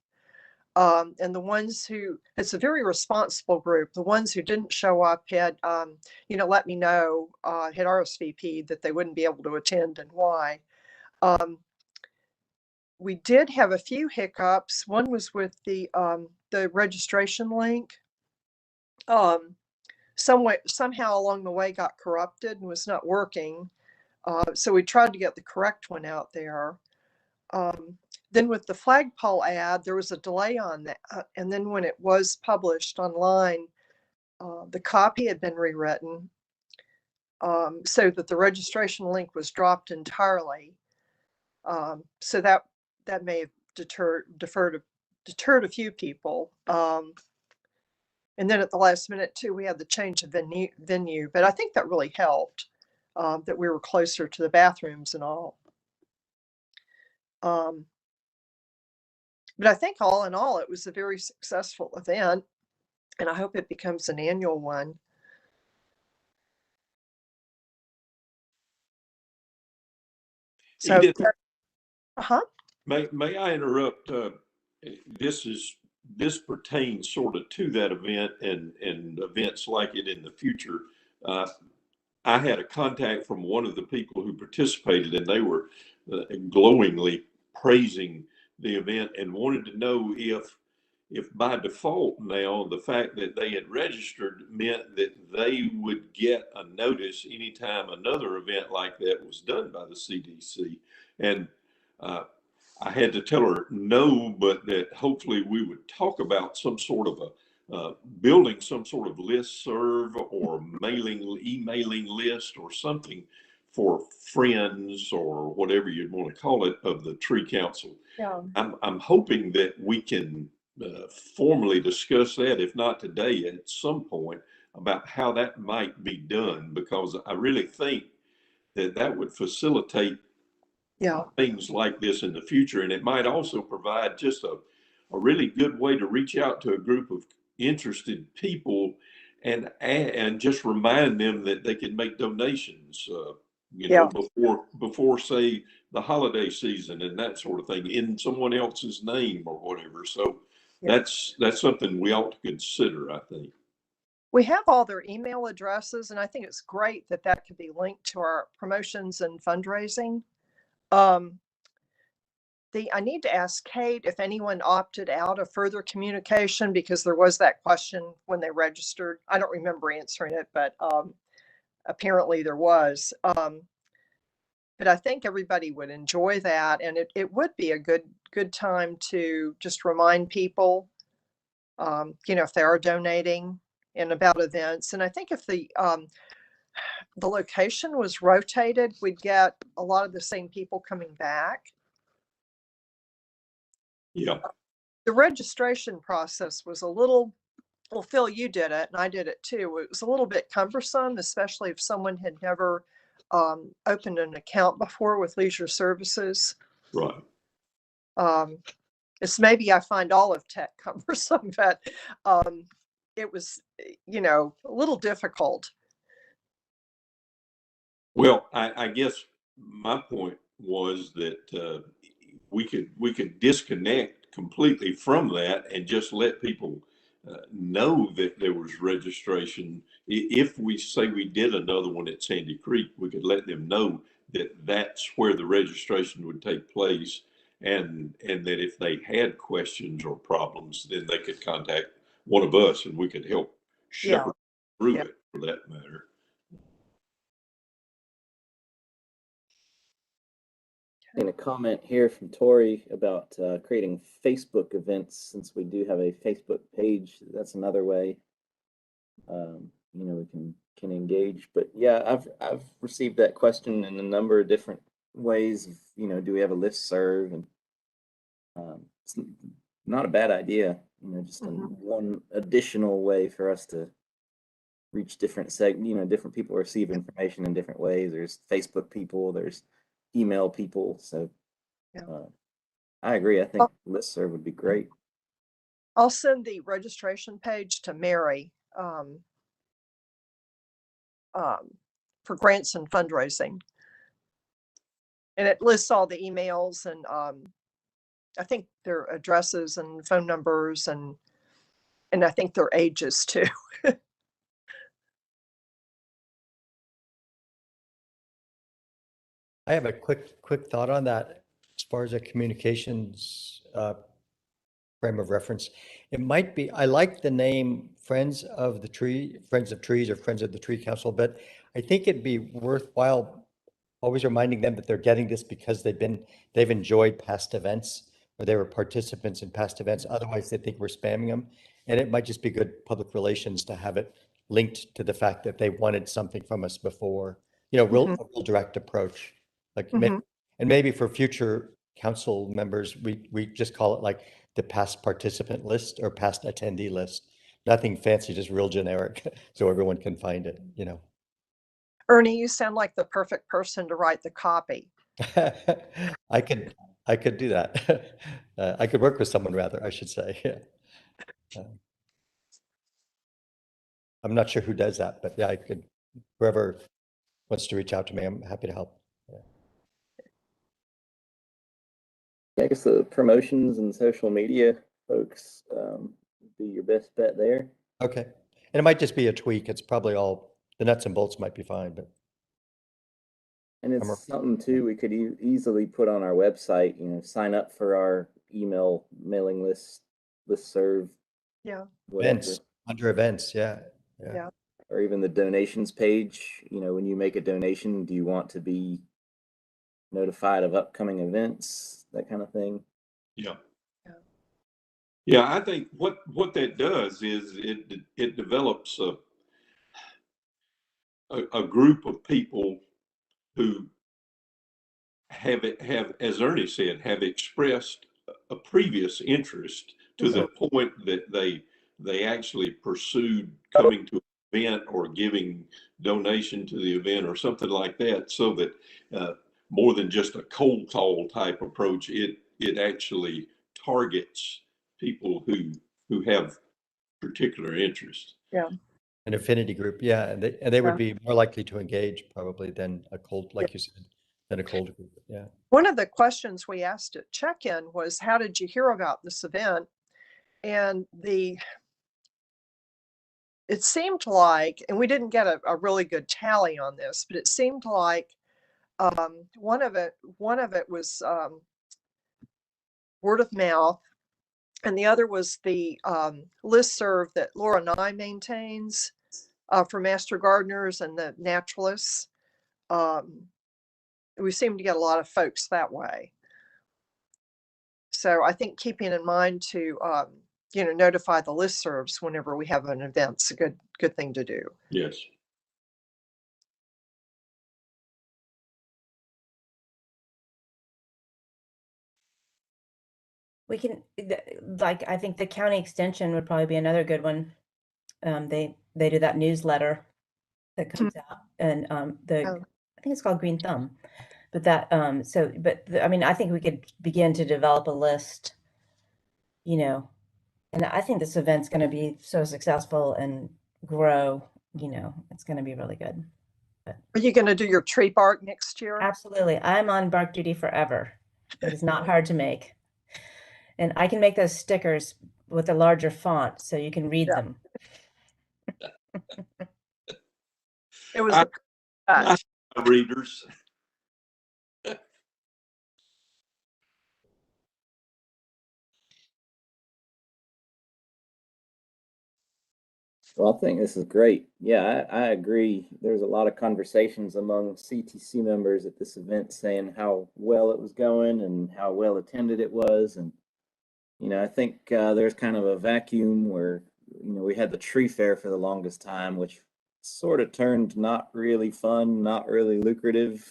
And the ones it's a very responsible group. The ones who didn't show up had, let me know, had RSVP'd that they wouldn't be able to attend and why. We did have a few hiccups. One was with the registration link. Somehow along the way got corrupted and was not working. So we tried to get the correct one out there. Then with the flagpole ad, there was a delay on that. And then when it was published online, the copy had been rewritten so that the registration link was dropped entirely. So that may have deterred a few people. And then at the last minute too, we had to change the venue, but I think that really helped, that we were closer to the bathrooms and all. But I think all in all, it was a very successful event, and I hope it becomes an annual one. So, Edith, may I interrupt? This pertains sort of to that event and events like it in the future. I had a contact from one of the people who participated, and they were glowingly praising the event and wanted to know if by default now the fact that they had registered meant that they would get a notice anytime another event like that was done by the CDC. And I had to tell her no, but that hopefully we would talk about some sort of building some sort of listserv or emailing list or something for friends or whatever you'd want to call it of the tree council. yeah. I'm hoping that we can formally discuss that, if not today, at some point. about how that might be done, because I really think that that would facilitate Yeah. things like this in the future. And it might also provide just a really good way to reach out to a group of interested people and just remind them that they can make donations, Yeah. before say the holiday season and that sort of thing in someone else's name or whatever. So Yeah. that's something we ought to consider, I think. We have all their email addresses, and I think it's great that that could be linked to our promotions and fundraising. I need to ask Kate if anyone opted out of further communication, because there was that question when they registered. I don't remember answering it, but apparently there was. But I think everybody would enjoy that, and it would be a good time to just remind people, if they are donating, and about events. And I think if the location was rotated, we'd get a lot of the same people coming back. Yeah. The registration process was a little, well, Phil, you did it, and I did it too. It was a little bit cumbersome, especially if someone had never opened an account before with Leisure Services. Right. It's maybe I find all of tech cumbersome, but it was, a little difficult. Well, I guess my point was that we could disconnect completely from that and just let people know that there was registration. If we say we did another one at Sandy Creek, we could let them know that that's where the registration would take place, and that if they had questions or problems, then they could contact one of us and we could help shepherd through it, for that matter. And a comment here from Tori about creating Facebook events. Since we do have a Facebook page, that's another way we can engage. But yeah, I've received that question in a number of different ways. Do we have a listserv? And it's not a bad idea. Just one additional way for us to reach different different people receive information in different ways. There's Facebook people, there's email people. So I agree. I think listserv would be great. I'll send the registration page to Mary for grants and fundraising. And it lists all the emails and I think their addresses and phone numbers and I think their ages too. I have a quick thought on that. As far as a communications frame of reference, it might be, I like the name Friends of Trees or Friends of the Tree Council, but I think it'd be worthwhile always reminding them that they're getting this because they've enjoyed past events, or they were participants in past events. Otherwise, they think we're spamming them. And it might just be good public relations to have it linked to the fact that they wanted something from us before, real direct approach. And maybe for future council members, we just call it like the past participant list or past attendee list. Nothing fancy, just real generic, so everyone can find it, Ernie, you sound like the perfect person to write the copy. I could do that. I could work with someone, rather, I should say. I'm not sure who does that, but yeah, I could. Whoever wants to reach out to me, I'm happy to help. I guess the promotions and social media folks be your best bet there. Okay, and it might just be a tweak. It's probably all the nuts and bolts might be fine, but. And it's something too we could easily put on our website. Sign up for our email mailing listserv. Yeah. Events under events, yeah. Or even the donations page. When you make a donation, do you want to be notified of upcoming events, that kind of thing? Yeah, I think what that does is it develops a group of people who have, as Ernie said, have expressed a previous interest to the point that they actually pursued coming to event or giving donation to the event or something like that, so that more than just a cold call type approach, it actually targets people who have particular interest. Yeah. An affinity group, yeah, and they would be more likely to engage probably than a cold, like you said, than a cold group, yeah. One of the questions we asked at check-in was, how did you hear about this event? And it seemed like, and we didn't get a really good tally on this, but it seemed like one of it was word of mouth, and the other was the listserv that Laura Nye maintains for master gardeners and the naturalists. We seem to get a lot of folks that way. So I think keeping in mind to notify the listservs whenever we have an event is a good thing to do. Yes. We can, like, I think the county extension would probably be another good one. They do that newsletter that comes out, and I think it's called Green Thumb. But that, I mean, I think we could begin to develop a list, and I think this event's going to be so successful and grow, it's going to be really good. Are you going to do your tree bark next year? Absolutely. I'm on bark duty forever. It is not hard to make. And I can make those stickers with a larger font so you can read them. It was my readers. Well, I think this is great. Yeah, I agree. There's a lot of conversations among CTC members at this event saying how well it was going and how well attended it was. And, I think there's kind of a vacuum where, we had the tree fair for the longest time, which sort of turned not really fun, not really lucrative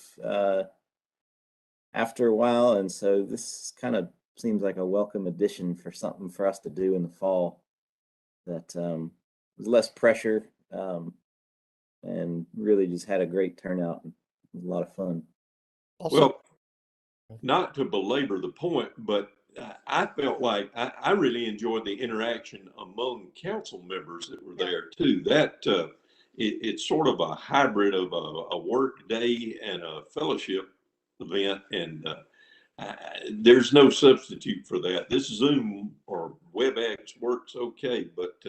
after a while. And so this kind of seems like a welcome addition for something for us to do in the fall that was less pressure and really just had a great turnout. It was a lot of fun. Also, Well, not to belabor the point, but I felt like I really enjoyed the interaction among council members that were there too. That it's sort of a hybrid of a work day and a fellowship event, and there's no substitute for that. This Zoom or WebEx works okay, but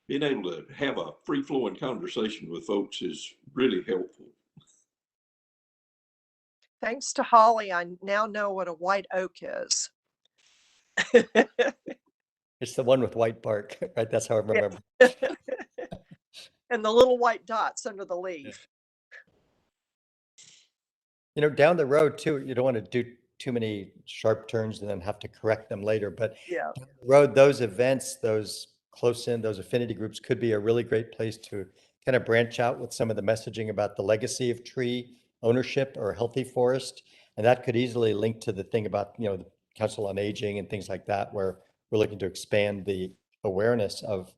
being able to have a free-flowing conversation with folks is really helpful. Thanks to Holly, I now know what a white oak is. it's the one with white bark, right? That's how I remember. And the little white dots under the leaf. Down the road too, you don't want to do too many sharp turns and then have to correct them later. But yeah, down the road, those events, those close in, those affinity groups could be a really great place to kind of branch out with some of the messaging about the legacy of tree ownership or healthy forest. And that could easily link to the thing about, the Council on Aging and things like that, where we're looking to expand the awareness of,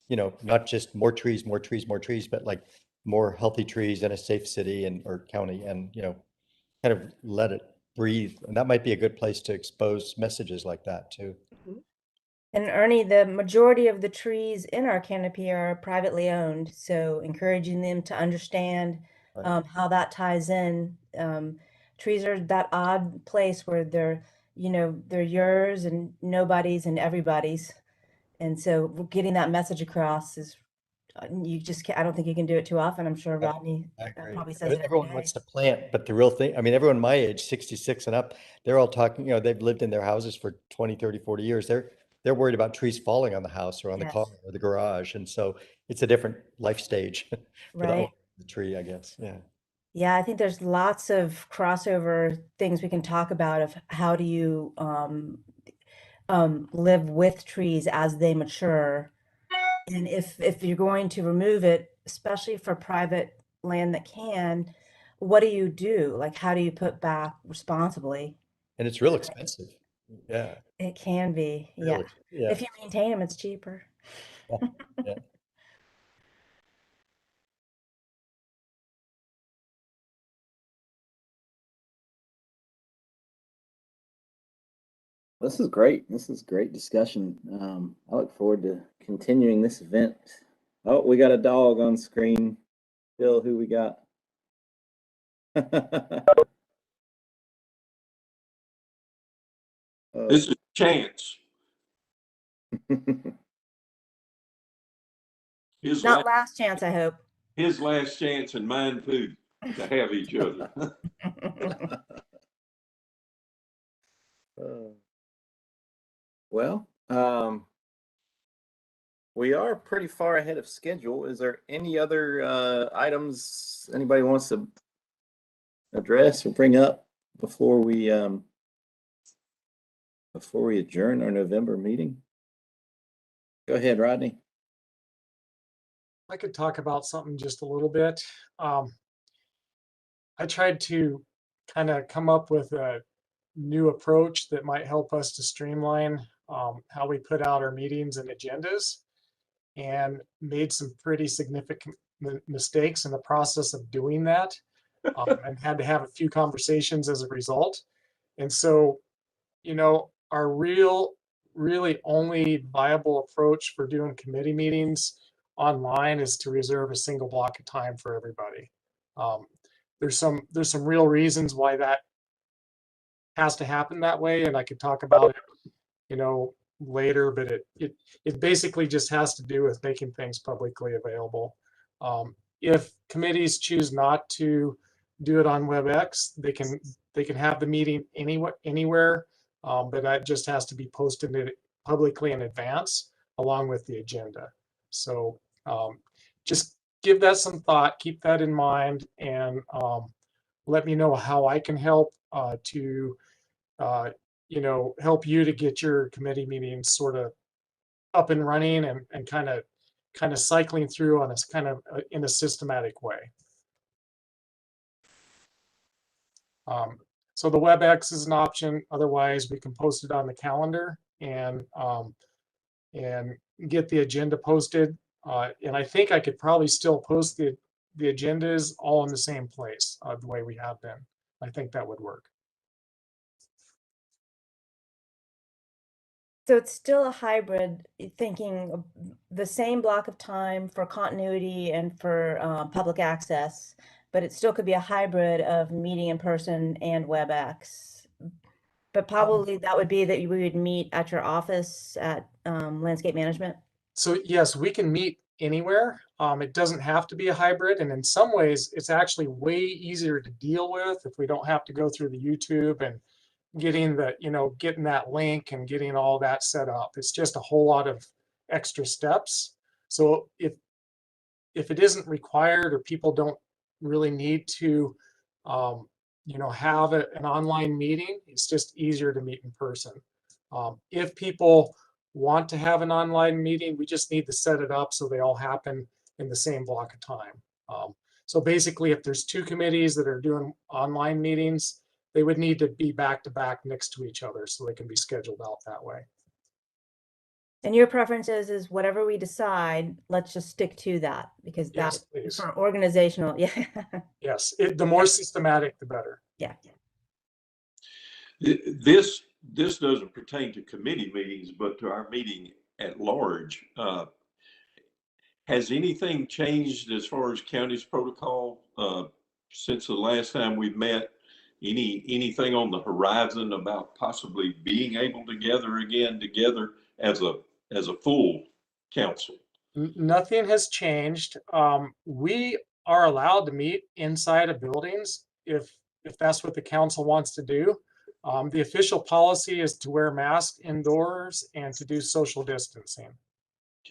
not just more trees, but like more healthy trees in a safe city or county, and, kind of let it breathe. And that might be a good place to expose messages like that too. Mm-hmm. And Ernie, the majority of the trees in our canopy are privately owned, so encouraging them to understand how that ties in. Trees are that odd place where they're yours and nobody's and everybody's. And so getting that message across is, you just can't, I don't think you can do it too often. I'm sure Rodney probably says it every Everyone day. wants to plant, but the real thing, everyone my age, 66 and up, they're all talking, they've lived in their houses for 20, 30, 40 years. They're worried about trees falling on the house or on the car or the garage. And so it's a different life stage for the tree, I guess. Yeah. Yeah, I think there's lots of crossover things we can talk about of how do you live with trees as they mature. And if you're going to remove it, especially for private land that can, what do you do? Like, how do you put back responsibly? And it's real expensive. Yeah. It can be. Yeah. Really, yeah. If you maintain them, it's cheaper. Yeah. This is great. This is great discussion. I look forward to continuing this event. Oh, we got a dog on screen. Bill, who we got? This is Chance. His Not last chance, I hope. his last chance and mine too to have each other. Well, we are pretty far ahead of schedule. Is there any other items anybody wants to address or bring up before we adjourn our November meeting? Go ahead, Rodney. I could talk about something just a little bit. I tried to kind of come up with a new approach that might help us to streamline how we put out our meetings and agendas, and made some pretty significant mistakes in the process of doing that, and had to have a few conversations as a result. And so, our really only viable approach for doing committee meetings online is to reserve a single block of time for everybody. There's some real reasons why that has to happen that way, and I could talk about it, later, but it basically just has to do with making things publicly available. If committees choose not to do it on WebEx, they can have the meeting anywhere, but that just has to be posted publicly in advance along with the agenda. So just give that some thought, keep that in mind, and let me know how I can help to help you to get your committee meetings sort of up and running and kind of cycling through on this kind of in a systematic way. So the WebEx is an option. Otherwise, we can post it on the calendar and get the agenda posted. And I think I could probably still post the agendas all in the same place the way we have been. I think that would work. So it's still a hybrid, thinking of the same block of time for continuity and for public access, but it still could be a hybrid of meeting in person and WebEx. But probably that would be that we would meet at your office at Landscape Management. So yes, we can meet anywhere. It doesn't have to be a hybrid, and in some ways, it's actually way easier to deal with if we don't have to go through the YouTube and getting that link and getting all that set up. It's just a whole lot of extra steps. So if it isn't required or people don't really need to have an online meeting, it's just easier to meet in person. If people want to have an online meeting, we just need to set it up so they all happen in the same block of time. So basically, if there's two committees that are doing online meetings, they would need to be back to back next to each other so they can be scheduled out that way. And your preference is whatever we decide, let's just stick to that, because Yes, that please. for organizational, yeah. Yes, the more systematic, the better. Yeah. This doesn't pertain to committee meetings, but to our meeting at large. Has anything changed as far as county's protocol since the last time we've met? Anything on the horizon about possibly being able to gather again together as a full council? Nothing has changed. We are allowed to meet inside of buildings if that's what the council wants to do. The official policy is to wear masks indoors and to do social distancing.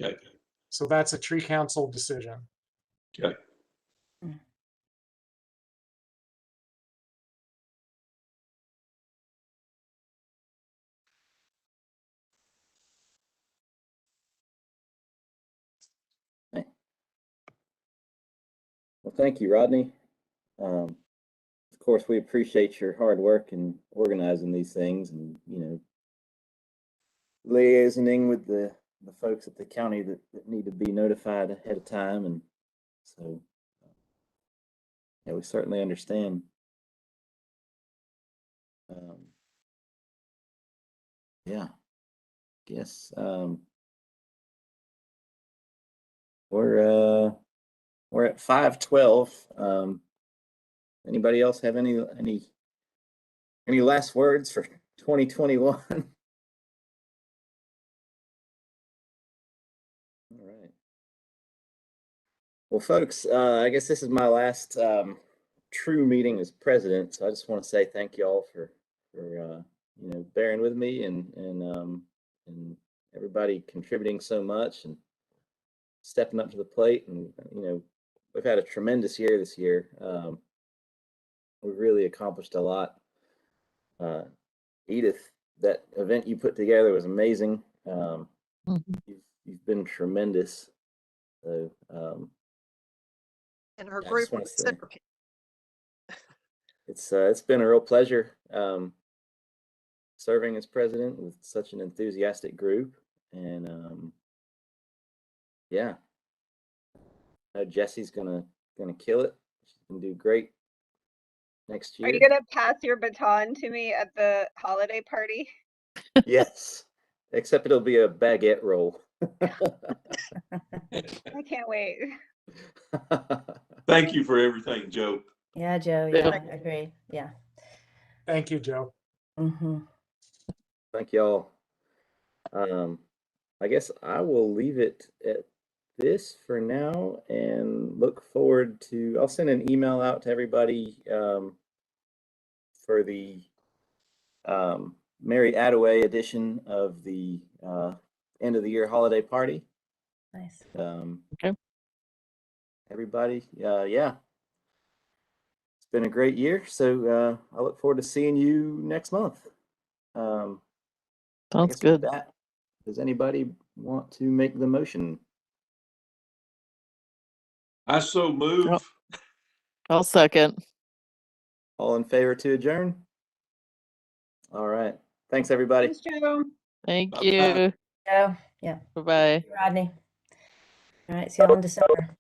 Okay. So that's a tree council decision. Okay. Well, thank you, Rodney. Of course, we appreciate your hard work in organizing these things and, liaisoning with the folks at the county that need to be notified ahead of time. And so, yeah, we certainly understand. Yeah. Yes. We're at 5:12. Anybody else have any last words for 2021? All right. Well, folks, I guess this is my last true meeting as president, so I just want to say thank you all for bearing with me and everybody contributing so much and stepping up to the plate. And we've had a tremendous year this year. We've really accomplished a lot. Edith, that event you put together was amazing. You've been tremendous. So, And her I group just want to say reciprocated. it's been a real pleasure serving as president with such an enthusiastic group, and yeah, Jesse's gonna kill it. She's gonna do great next Are year. you gonna pass your baton to me at the holiday party? Yes, except it'll be a baguette roll. I can't wait. Thank you for everything, Joe. Yeah, Joe. Yeah. Yeah, agreed. Yeah. Thank you, Joe. Mm-hmm. Thank y'all. I guess I will leave it at this for now and look forward to, I'll send an email out to everybody for the Mary Attaway edition of the end of the year holiday party. Nice. Okay. Everybody, yeah. It's been a great year, so I look forward to seeing you next month. I Sounds guess with good. that, does anybody want to make the motion? I so move. Yep. I'll second. All in favor to adjourn? All right. Thanks, everybody. Thanks, Joe. Thank Bye-bye. you. Joe. Yeah. Bye-bye. Rodney. All right. See y'all in December.